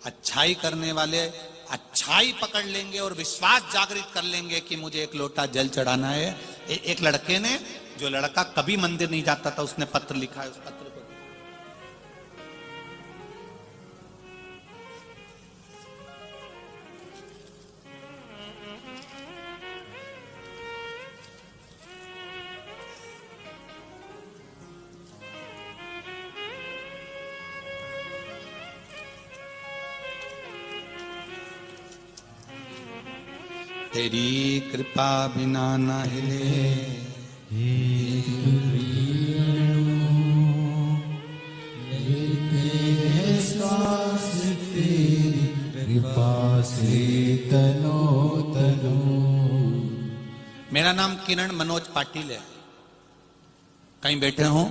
अच्छाई करने वाले अच्छाई पकड़ लेंगे और विश्वास जागृत कर लेंगे कि मुझे एक लोटा जल चढ़ाना है। एक लड़के ने, जो लड़का कभी मंदिर नहीं जाता था, उसने पत्र लिखा है। उस पत्र को तेरी कृपा बिना न हिले, श्वास तेरी कृपा से तनो तनो। मेरा नाम किरण मनोज पाटिल है। कहीं बैठे हो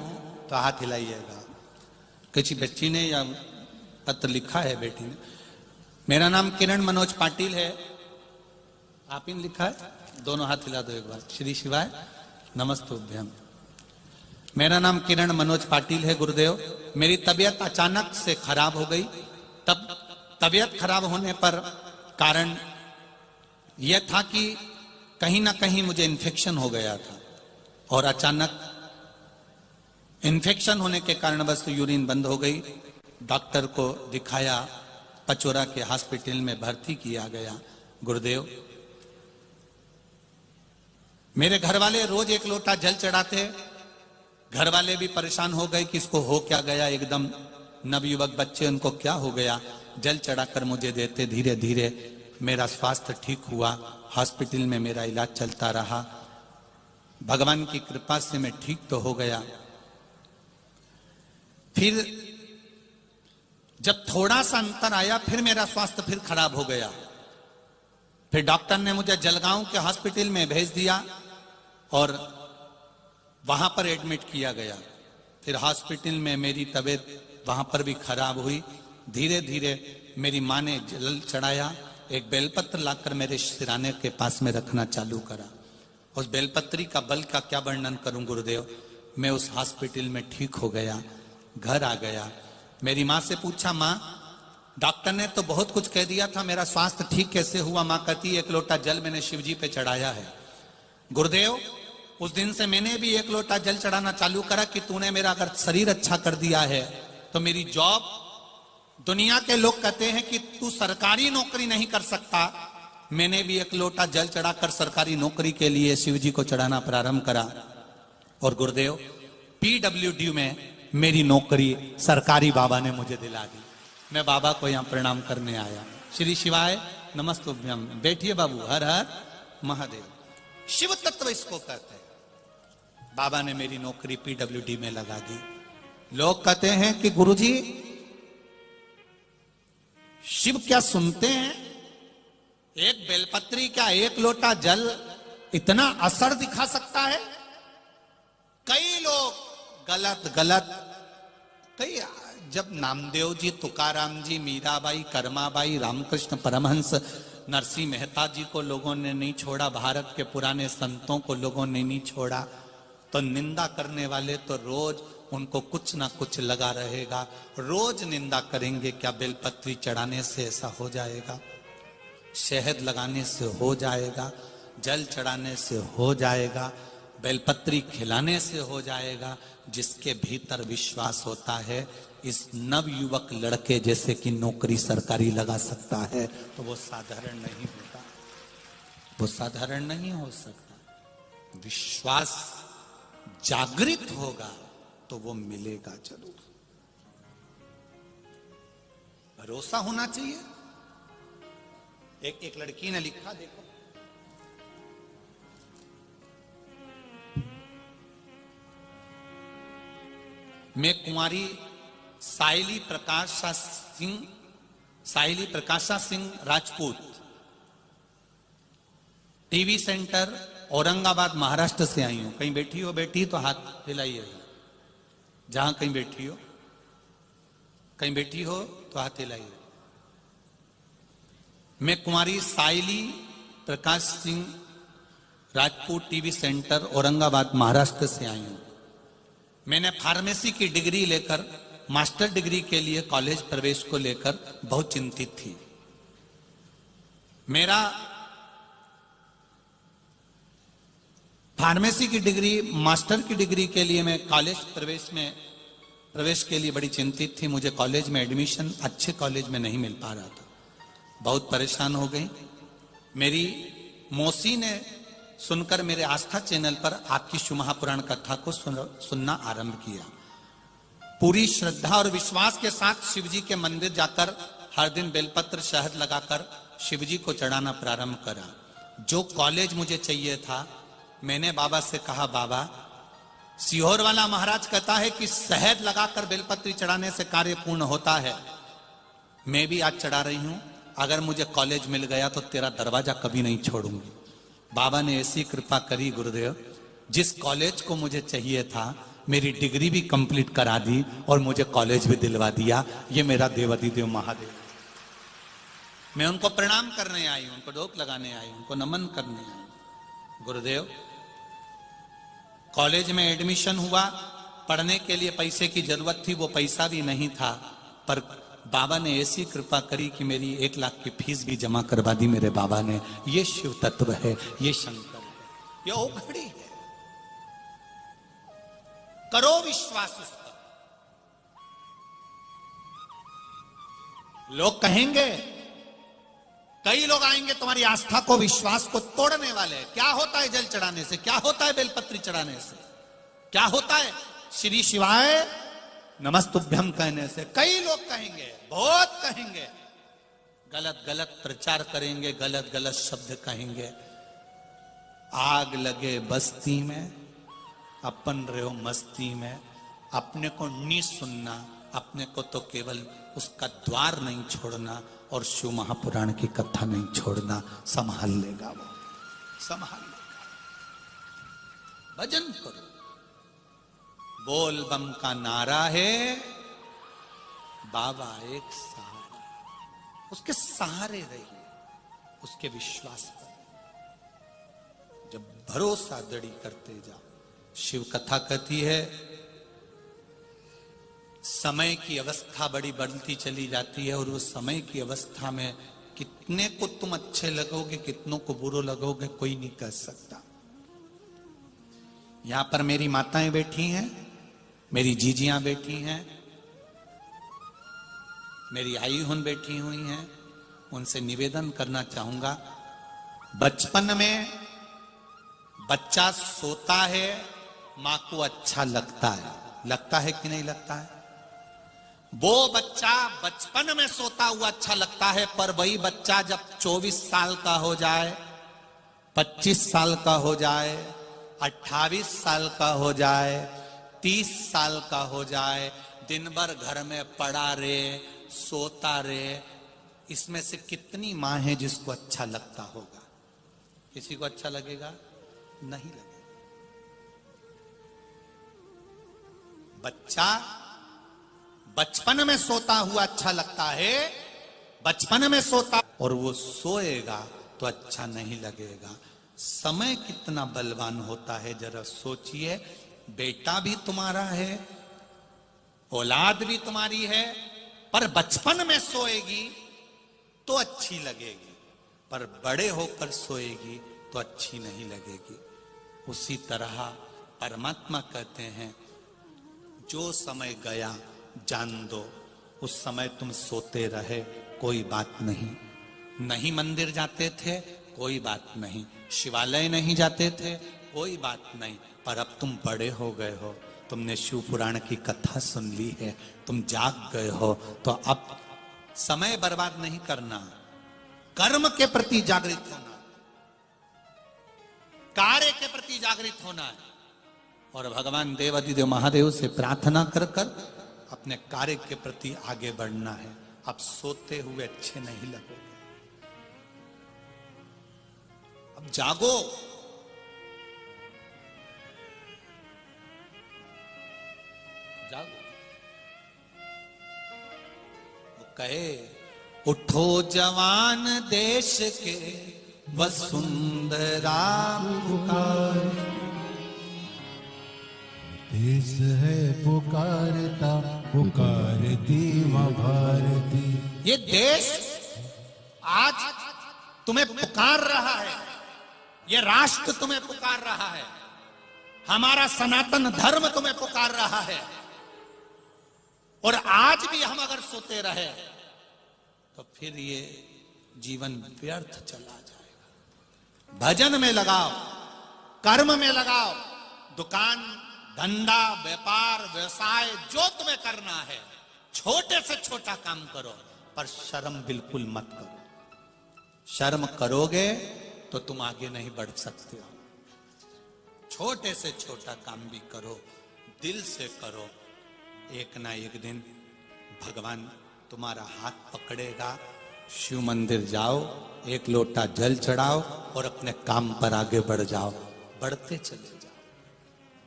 तो हाथ हिलाइएगा। किसी बच्ची ने या पत्र लिखा है बेटी ने। मेरा नाम किरण मनोज पाटिल है। आप इन लिखा है, दोनों हाथ हिला दो एक बार। श्री शिवाय नमस्तुभ्यम। मेरा नाम किरण मनोज पाटिल है गुरुदेव। मेरी तबीयत अचानक से खराब हो गई। तब तबीयत खराब होने पर कारण यह था कि कहीं ना कहीं मुझे इन्फेक्शन हो गया था और अचानक इन्फेक्शन होने के कारण बस यूरिन बंद हो गई। डॉक्टर को दिखाया, पचोरा के हॉस्पिटल में भर्ती किया गया। गुरुदेव, मेरे घर वाले रोज एक लोटा जल चढ़ाते। घर वाले भी परेशान हो गए कि इसको हो क्या गया, एकदम नवयुवक बच्चे, उनको क्या हो गया। जल चढ़ाकर मुझे देते। धीरे धीरे मेरा स्वास्थ्य ठीक हुआ। हॉस्पिटल में मेरा इलाज चलता रहा। भगवान की कृपा से मैं ठीक तो हो गया। फिर जब थोड़ा सा अंतर आया, फिर मेरा स्वास्थ्य फिर खराब हो गया। फिर डॉक्टर ने मुझे जलगांव के हॉस्पिटल में भेज दिया और वहां पर एडमिट किया गया। फिर हॉस्पिटल में मेरी तबीयत वहां पर भी खराब हुई। धीरे धीरे मेरी माँ ने जल चढ़ाया। एक बेलपत्र लाकर मेरे सिराने के पास में रखना चालू करा। उस बेलपत्री का बल का क्या वर्णन करूं गुरुदेव। मैं उस हॉस्पिटल में ठीक हो गया, घर आ गया। मेरी माँ से पूछा, माँ डॉक्टर ने तो बहुत कुछ कह दिया था, मेरा स्वास्थ्य ठीक कैसे हुआ। माँ कहती, एक लोटा जल मैंने शिव जी पे चढ़ाया है। गुरुदेव, उस दिन से मैंने भी एक लोटा जल चढ़ाना चालू करा कि तूने मेरा अगर शरीर अच्छा कर दिया है तो मेरी जॉब, दुनिया के लोग कहते हैं कि तू सरकारी नौकरी नहीं कर सकता, मैंने भी एक लोटा जल चढ़ाकर सरकारी नौकरी के लिए शिव जी को चढ़ाना प्रारंभ करा। और गुरुदेव, पीडब्ल्यूडी में मेरी नौकरी सरकारी बाबा ने मुझे दिला दी। मैं बाबा को यहाँ प्रणाम करने आया। श्री शिवाय नमस्तुभ्यम। बैठिए बाबू। हर हर महादेव। शिव तत्व इसको कहते हैं। बाबा ने मेरी नौकरी पीडब्ल्यूडी में लगा दी। लोग कहते हैं कि गुरुजी शिव क्या सुनते हैं, एक बेलपत्री क्या एक लोटा जल इतना असर दिखा सकता है। कई लोग गलत कई, जब नामदेव जी, तुकाराम जी, मीराबाई, कर्माबाई, रामकृष्ण परमहंस, नरसिंह मेहता जी को लोगों ने नहीं छोड़ा, भारत के पुराने संतों को लोगों ने नहीं छोड़ा, तो निंदा करने वाले तो रोज उनको कुछ ना कुछ लगा रहेगा। रोज निंदा करेंगे। क्या बेलपत्री चढ़ाने से ऐसा हो जाएगा? शहद लगाने से हो जाएगा? जल चढ़ाने से हो जाएगा? बेलपत्री खिलाने से हो जाएगा? जिसके भीतर विश्वास होता है इस नवयुवक लड़के जैसे कि नौकरी सरकारी लगा सकता है, तो वो साधारण नहीं होता। वो साधारण नहीं हो सकता। विश्वास जागृत होगा तो वो मिलेगा जरूर। भरोसा होना चाहिए। एक लड़की ने लिखा, देखो, मैं कुंवारी साहिली प्रकाशा सिंह राजपूत, टीवी सेंटर औरंगाबाद महाराष्ट्र से आई हूं। कहीं बैठी हो? बैठी तो हाथ हिलाइए। जहां कहीं बैठी हो, कहीं बैठी हो तो हाथ हिलाइए। मैं कुंवारी साहिली प्रकाश सिंह राजपूत, टीवी सेंटर औरंगाबाद महाराष्ट्र से आई हूं। मैंने फार्मेसी की डिग्री लेकर मास्टर डिग्री के लिए कॉलेज प्रवेश को लेकर बहुत चिंतित थी। मेरा फार्मेसी की डिग्री, मास्टर की डिग्री के लिए मैं कॉलेज प्रवेश के लिए बड़ी चिंतित थी। मुझे कॉलेज में एडमिशन अच्छे कॉलेज में नहीं मिल पा रहा था। बहुत परेशान हो गई। मेरी मौसी ने सुनकर मेरे आस्था चैनल पर आपकी शिव महापुराण कथा को सुनना आरंभ किया। पूरी श्रद्धा और विश्वास के साथ शिवजी के मंदिर जाकर हर दिन बेलपत्र शहद लगाकर शिवजी को चढ़ाना प्रारंभ करा। जो कॉलेज मुझे चाहिए था, मैंने बाबा से कहा, बाबा सीहोर वाला महाराज कहता है कि शहद लगाकर बेलपत्री चढ़ाने से कार्य पूर्ण होता है। मैं भी आज चढ़ा रही हूं। अगर मुझे कॉलेज मिल गया तो तेरा दरवाजा कभी नहीं छोड़ूंगी। बाबा ने ऐसी कृपा करी गुरुदेव, जिस कॉलेज को मुझे चाहिए था मेरी डिग्री भी कंप्लीट करा दी और मुझे कॉलेज भी दिलवा दिया। ये मेरा देवाधिदेव महादेव। मैं उनको प्रणाम करने आई हूं, उनको डोक लगाने आई हूं, उनको नमन करने आई हूं। गुरुदेव, कॉलेज में एडमिशन हुआ, पढ़ने के लिए पैसे की जरूरत थी, वो पैसा भी नहीं था, पर बाबा ने ऐसी कृपा करी कि मेरी 1 लाख की फीस भी जमा करवा दी मेरे बाबा ने। ये शिव तत्व है, ये शंकर है, ये औघड़ी है। करो विश्वास उस पर। लोग कहेंगे, कई लोग आएंगे तुम्हारी आस्था को, विश्वास को तोड़ने वाले। क्या होता है जल चढ़ाने से? क्या होता है बेलपत्री चढ़ाने से? क्या होता है श्री शिवाय नमस्तुभ्यम कहने से? कई लोग कहेंगे, बहुत कहेंगे, गलत गलत प्रचार करेंगे, गलत गलत शब्द कहेंगे। आग लगे बस्ती में, अपन रहो मस्ती में। अपने को नहीं सुनना, अपने को तो केवल उसका द्वार नहीं छोड़ना और शिव महापुराण की कथा नहीं छोड़ना। संभाल लेगा वो, संभाल लेगा। भजन करो, बोल बम का नारा है, बाबा एक सहारा, उसके सहारे रहिए, उसके विश्वास पर जब भरोसा दृढ़ करते जाओ। शिव कथा कहती है समय की अवस्था बड़ी बढ़ती चली जाती है, और उस समय की अवस्था में कितने को तुम अच्छे लगोगे, कितनों को बुरे लगोगे, कोई नहीं कह सकता। यहां पर मेरी माताएं बैठी हैं, मेरी जीजियां बैठी हैं, मेरी आई हुन बैठी हुई हैं। उनसे निवेदन करना चाहूंगा, बचपन में बच्चा सोता है, मां को अच्छा लगता है कि नहीं लगता है? वो बच्चा बचपन में सोता हुआ अच्छा लगता है, पर वही बच्चा जब 24 साल का हो जाए, 25 साल का हो जाए, 28 साल का हो जाए, 30 साल का हो जाए, दिन भर घर में पड़ा रहे, सोता रहे, इसमें से कितनी मां है जिसको अच्छा लगता होगा? किसी को अच्छा लगेगा? नहीं लगेगा। बच्चा बचपन में सोता हुआ अच्छा लगता है, बचपन में सोता, और वो सोएगा तो अच्छा नहीं लगेगा। समय कितना बलवान होता है, जरा सोचिए। बेटा भी तुम्हारा है, औलाद भी तुम्हारी है, पर बचपन में सोएगी तो अच्छी लगेगी, पर बड़े होकर सोएगी तो अच्छी नहीं लगेगी। उसी तरह परमात्मा कहते हैं, जो समय गया जान दो, उस समय तुम सोते रहे कोई बात नहीं, नहीं मंदिर जाते थे कोई बात नहीं, शिवालय नहीं जाते थे कोई बात नहीं, पर अब तुम बड़े हो गए हो, तुमने शिव पुराण की कथा सुन ली है, तुम जाग गए हो, तो अब समय बर्बाद नहीं करना, कर्म के प्रति जागृत होना, कार्य के प्रति जागृत होना है, और भगवान देवाधिदेव महादेव से प्रार्थना कर कर अपने कार्य के प्रति आगे बढ़ना है। अब सोते हुए अच्छे नहीं लगोगे, अब जागो। जागो। वो कहे, उठो जवान देश के वसुंधरा पुकारे, देश है पुकारता पुकारती मां भारती। ये देश आज तुम्हें पुकार रहा है, ये राष्ट्र तुम्हें पुकार रहा है, हमारा सनातन धर्म तुम्हें पुकार रहा है, और आज भी हम अगर सोते रहे तो फिर ये जीवन व्यर्थ चला जाएगा। भजन में लगाओ, कर्म में लगाओ, दुकान धंधा व्यापार व्यवसाय जो तुम्हें करना है, छोटे से छोटा काम करो, पर शर्म बिल्कुल मत करो। शर्म करोगे तो तुम आगे नहीं बढ़ सकते हो। छोटे से छोटा काम भी करो, दिल से करो, एक ना एक दिन भगवान तुम्हारा हाथ पकड़ेगा। शिव मंदिर जाओ, एक लोटा जल चढ़ाओ और अपने काम पर आगे बढ़ जाओ, बढ़ते चले जाओ।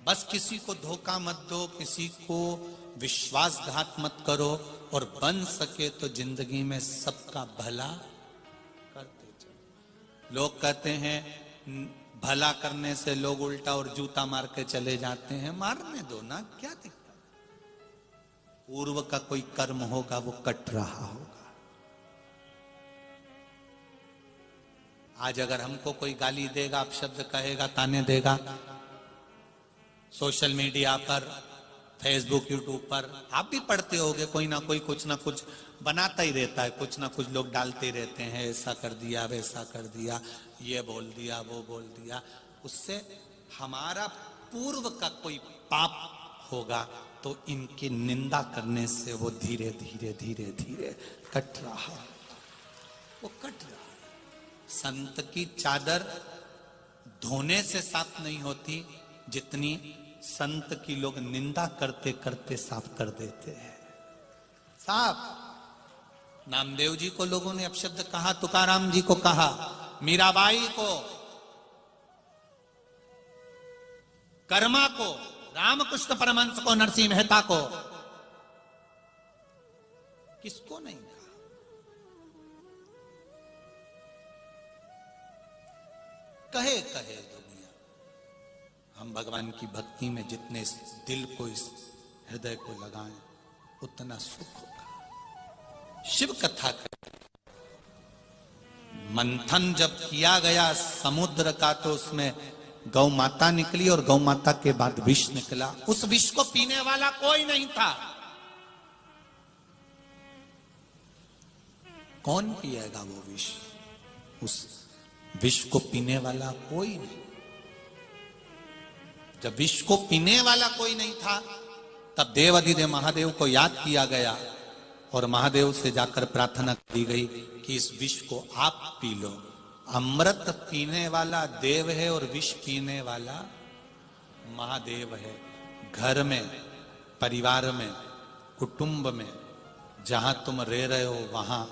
बस किसी को धोखा मत दो, किसी को विश्वासघात मत करो, और बन सके तो जिंदगी में सबका भला करते चलो। लोग कहते हैं भला करने से लोग उल्टा और जूता मार के चले जाते हैं, मारने दो ना, क्या दिक्कत। पूर्व का कोई कर्म होगा वो कट रहा होगा। आज अगर हमको कोई गाली देगा, अपशब्द कहेगा, ताने देगा, सोशल मीडिया पर, फेसबुक, यूट्यूब पर आप भी पढ़ते होगे, कोई ना कोई कुछ ना कुछ बनाता ही रहता है, कुछ ना कुछ लोग डालते ही रहते हैं, ऐसा कर दिया, वैसा कर दिया, ये बोल दिया, वो बोल दिया। उससे हमारा पूर्व का कोई पाप होगा तो इनकी निंदा करने से वो धीरे धीरे धीरे धीरे कट रहा, वो कट रहा। संत की चादर धोने से साफ नहीं होती जितनी संत की लोग निंदा करते करते साफ कर देते हैं। साफ नामदेव जी को लोगों ने अपशब्द कहा, तुकाराम जी को कहा, मीराबाई को, कर्मा को, रामकृष्ण परमहंस को, नरसिंह मेहता को, किसको नहीं कहा। कहे कहे दुनिया। हम भगवान की भक्ति में जितने इस दिल को, इस हृदय को लगाएं उतना सुख होगा। शिव कथा कर मंथन जब किया गया समुद्र का तो उसमें गौ माता निकली और गौ माता के बाद विष निकला। उस विष को पीने वाला कोई नहीं था। कौन पिएगा वो विष? उस विष को पीने वाला कोई नहीं। जब विष को पीने वाला कोई नहीं था तब देवाधिदेव महादेव को याद किया गया और महादेव से जाकर प्रार्थना की गई कि इस विष को आप पी लो। अमृत पीने वाला देव है और विष पीने वाला महादेव है। घर में, परिवार में, कुटुंब में, जहां तुम रह रहे हो वहां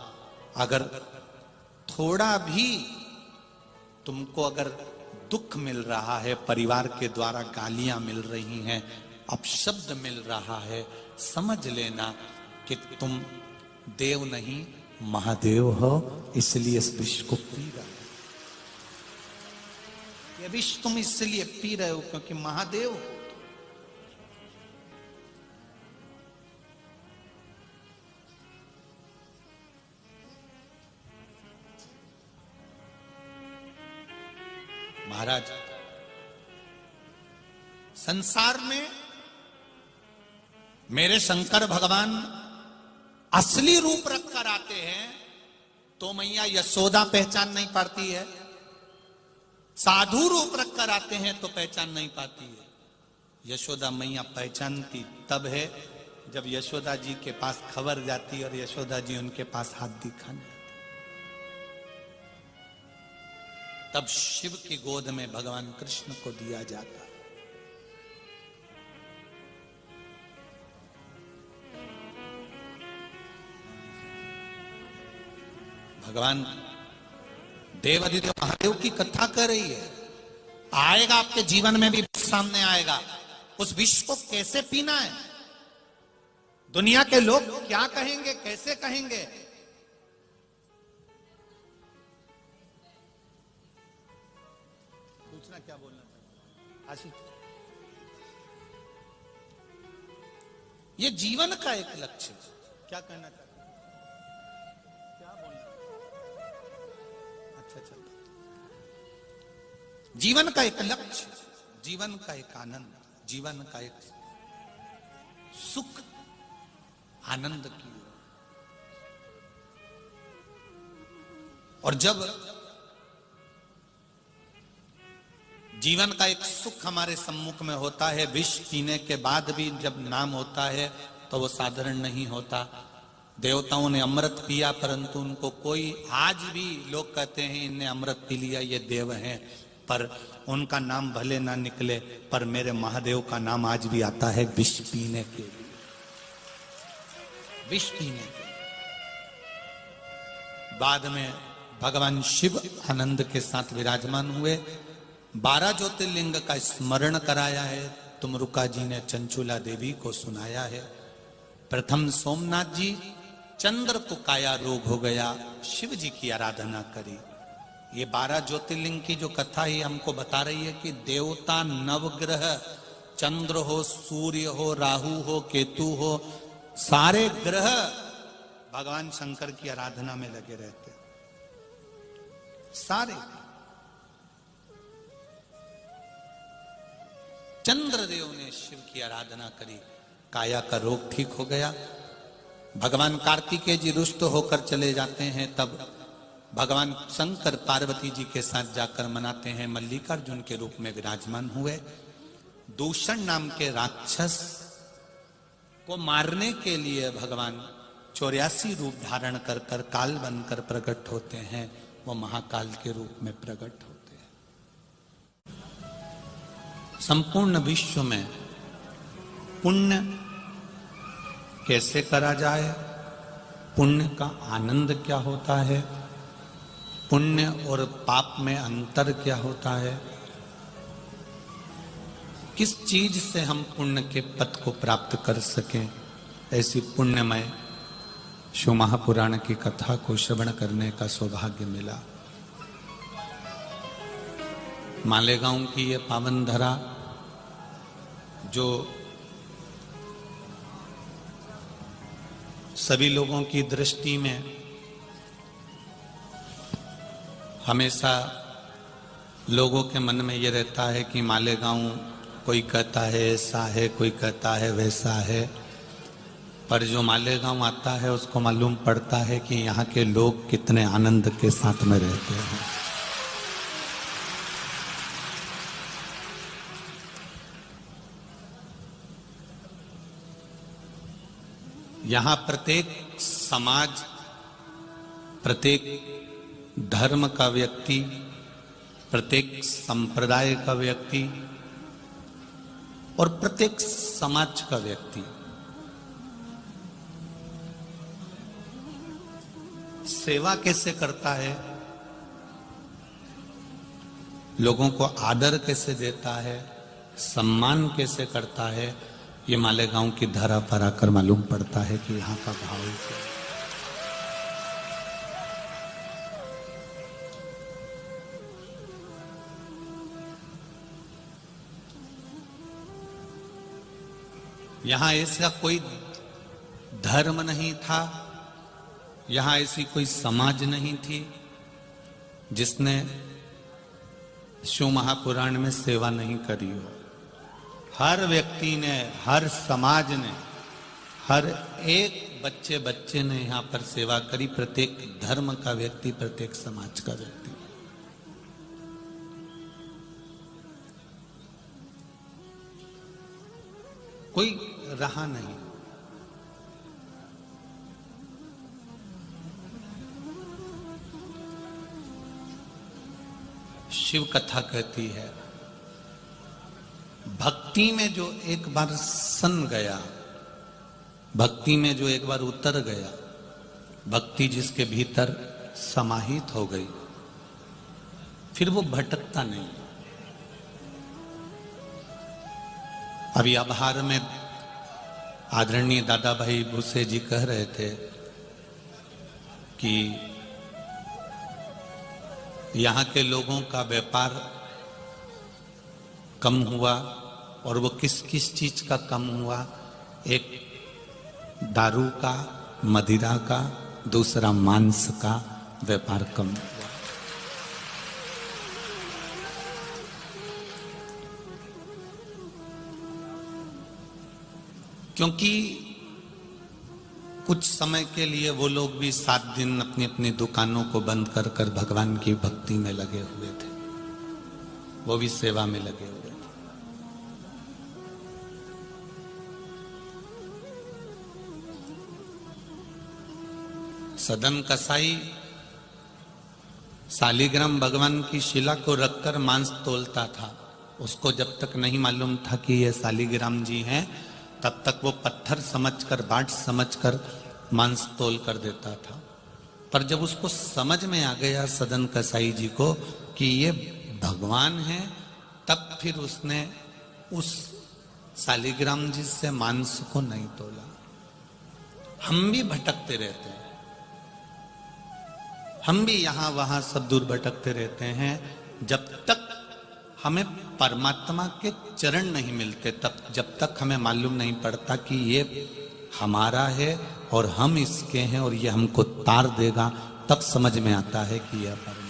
अगर थोड़ा भी तुमको अगर दुख मिल रहा है, परिवार के द्वारा गालियां मिल रही हैं, अपशब्द मिल रहा है, समझ लेना कि तुम देव नहीं महादेव हो, इसलिए इस विष को पी रहे हो। ये विष तुम इसलिए पी रहे हो क्योंकि महादेव हो। महाराज, संसार में मेरे शंकर भगवान असली रूप रखकर आते हैं तो मैया यशोदा पहचान नहीं पाती है। साधु रूप रखकर आते हैं तो पहचान नहीं पाती है। यशोदा मैया पहचानती तब है जब यशोदा जी के पास खबर जाती और यशोदा जी उनके पास हाथ दिखाने, तब शिव की गोद में भगवान कृष्ण को दिया जाता। भगवान देवाधिदेव महादेव की कथा कर रही है। आएगा आपके जीवन में भी सामने आएगा। उस विष को कैसे पीना है, दुनिया के लोग क्या कहेंगे, कैसे कहेंगे, पूछना क्या बोलना चाहिए आशीष। ये जीवन का एक लक्ष्य, क्या कहना चाहते, क्या बोलना, अच्छा चलता। जीवन का एक लक्ष्य, जीवन का एक आनंद, जीवन का एक सुख, आनंद की। और जब जीवन का एक सुख हमारे सम्मुख में होता है, विष पीने के बाद भी जब नाम होता है तो वो साधारण नहीं होता। देवताओं ने अमृत पिया परंतु उनको कोई, आज भी लोग कहते हैं इनने अमृत पी लिया, ये देव हैं, पर उनका नाम भले ना निकले, पर मेरे महादेव का नाम आज भी आता है विष पीने के लिए, विष पीने के लिए। बाद में भगवान शिव आनंद के साथ विराजमान हुए। 12 ज्योतिर्लिंग का स्मरण कराया है। तुमरुका जी ने चंचुला देवी को सुनाया है। प्रथम सोमनाथ जी, चंद्र को काया रोग हो गया, शिव जी की आराधना करी। ये 12 ज्योतिर्लिंग की जो कथा है हमको बता रही है कि देवता, नवग्रह, चंद्र हो, सूर्य हो, राहु हो, केतु हो, सारे ग्रह भगवान शंकर की आराधना में लगे रहते हैं। सारे चंद्रदेव ने शिव की आराधना करी, काया का रोग ठीक हो गया। भगवान कार्तिकेय जी रुष्ट होकर चले जाते हैं, तब भगवान शंकर पार्वती जी के साथ जाकर मनाते हैं, मल्लिकार्जुन के रूप में विराजमान हुए। दूषण नाम के राक्षस को मारने के लिए भगवान 84 रूप धारण कर कर काल बनकर प्रकट होते हैं। वो महाकाल के रूप में प्रकट होते हैं। संपूर्ण विश्व में पुण्य कैसे करा जाए, पुण्य का आनंद क्या होता है, पुण्य और पाप में अंतर क्या होता है, किस चीज से हम पुण्य के पद को प्राप्त कर सकें, ऐसी पुण्यमय शिव महापुराण की कथा को श्रवण करने का सौभाग्य मिला। मालेगांव की ये पावन धरा जो सभी लोगों की दृष्टि में हमेशा लोगों के मन में ये रहता है कि मालेगांव, कोई कहता है ऐसा है, कोई कहता है वैसा है, पर जो मालेगांव आता है उसको मालूम पड़ता है कि यहाँ के लोग कितने आनंद के साथ में रहते हैं। यहाँ प्रत्येक समाज, प्रत्येक धर्म का व्यक्ति, प्रत्येक संप्रदाय का व्यक्ति और प्रत्येक समाज का व्यक्ति सेवा कैसे करता है, लोगों को आदर कैसे देता है, सम्मान कैसे करता है, ये मालेगांव की धरा पर आकर मालूम पड़ता है कि यहाँ का भाव क्या है। यहाँ ऐसा कोई धर्म नहीं था, यहाँ ऐसी कोई समाज नहीं थी जिसने शिव महापुराण में सेवा नहीं करी हो। हर व्यक्ति ने, हर समाज ने, हर एक बच्चे बच्चे ने यहाँ पर सेवा करी, प्रत्येक धर्म का व्यक्ति, प्रत्येक समाज का व्यक्ति। कोई रहा नहीं। शिव कथा कहती है, भक्ति में जो एक बार सन गया, भक्ति में जो एक बार उतर गया, भक्ति जिसके भीतर समाहित हो गई, फिर वो भटकता नहीं। अभी आभार में आदरणीय दादा भाई भूसे जी कह रहे थे कि यहाँ के लोगों का व्यापार कम हुआ, और वो किस किस चीज का कम हुआ, एक दारू का, मदिरा का, दूसरा मांस का व्यापार कम हुआ। क्योंकि कुछ समय के लिए वो लोग भी 7 दिन अपनी अपनी दुकानों को बंद कर कर भगवान की भक्ति में लगे हुए थे, वो भी सेवा में लगे हुए थे। सदन कसाई सालिग्राम भगवान की शिला को रखकर मांस तोलता था। उसको जब तक नहीं मालूम था कि ये सालिग्राम जी हैं, तब तक वो पत्थर समझकर, बाट समझकर मांस तोल कर देता था। पर जब उसको समझ में आ गया सदन कसाई जी को कि ये भगवान है, तब फिर उसने उस सालिग्राम जी से मांस को नहीं तोला। हम भी भटकते रहते हैं, हम भी यहाँ वहाँ सब दूर भटकते रहते हैं। जब तक हमें परमात्मा के चरण नहीं मिलते, तब जब तक हमें मालूम नहीं पड़ता कि ये हमारा है और हम इसके हैं और ये हमको तार देगा, तब समझ में आता है कि यह परमात्मा।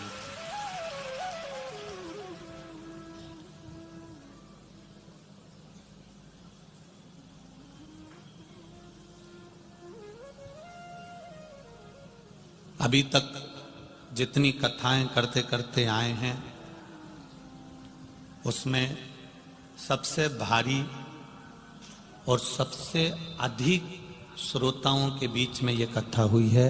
अभी तक जितनी कथाएं करते करते आए हैं, उसमें सबसे भारी और सबसे अधिक श्रोताओं के बीच में ये कथा हुई है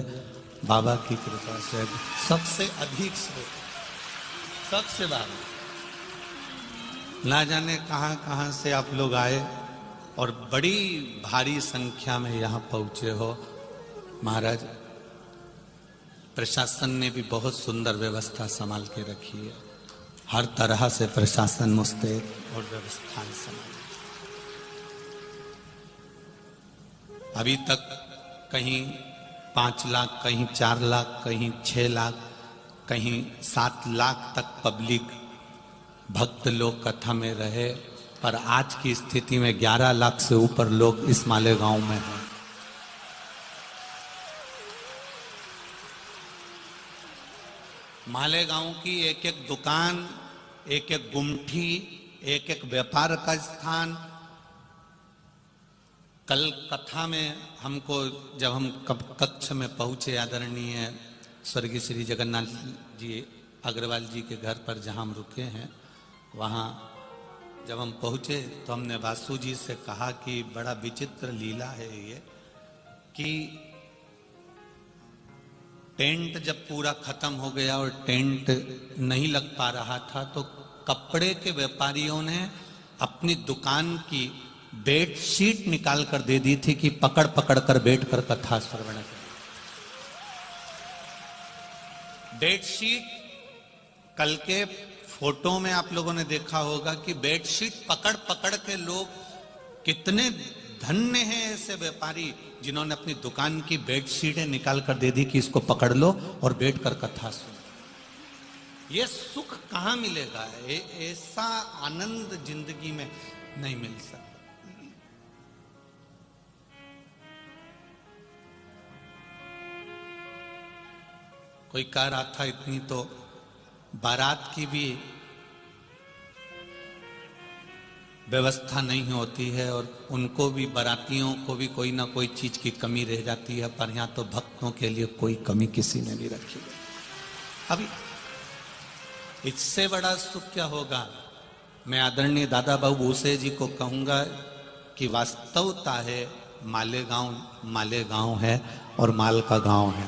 बाबा की कृपा से। सबसे अधिक श्रोता, सबसे भारी। ना जाने कहां कहां से आप लोग आए और बड़ी भारी संख्या में यहां पहुंचे हो। महाराज, प्रशासन ने भी बहुत सुंदर व्यवस्था संभाल के रखी है। हर तरह से प्रशासन मुस्तैद और व्यवस्थाएं संभाली। अभी तक कहीं 5 लाख, कहीं 4 लाख, कहीं 6 लाख, कहीं 7 लाख तक पब्लिक भक्त लोग कथा में रहे, पर आज की स्थिति में 11 लाख से ऊपर लोग इस मालेगांव में हैं। मालेगांव की एक एक दुकान, एक एक गुमठी, एक एक व्यापार का स्थान। कल कथा में हमको, जब हम कक्ष में पहुंचे, आदरणीय स्वर्गीय श्री जगन्नाथ जी अग्रवाल जी के घर पर जहां हम रुके हैं, वहां जब हम पहुंचे तो हमने वासु जी से कहा कि बड़ा विचित्र लीला है ये, कि टेंट जब पूरा खत्म हो गया और टेंट नहीं लग पा रहा था, तो कपड़े के व्यापारियों ने अपनी दुकान की बेडशीट निकाल कर दे दी थी कि पकड़ पकड़ कर बैठ कर कथा श्रवण करें। बेडशीट, कल के फोटो में आप लोगों ने देखा होगा कि बेडशीट पकड़ पकड़ के लोग, कितने धन्य हैं ऐसे व्यापारी जिन्होंने अपनी दुकान की बेडशीटें निकाल कर दे दी कि इसको पकड़ लो और बैठ कर कथा सुनो। ये सुख कहां मिलेगा? ऐसा आनंद जिंदगी में नहीं मिल सकता। कोई कह रहा था इतनी तो बारात की भी व्यवस्था नहीं होती है और उनको भी, बारातियों को भी कोई ना कोई चीज की कमी रह जाती है, पर यहां तो भक्तों के लिए कोई कमी किसी ने नहीं रखी है। अभी इससे बड़ा सुख क्या होगा? मैं आदरणीय दादा बाबू भूसे जी को कहूंगा कि वास्तवता है मालेगांव मालेगांव है और माल का गांव है।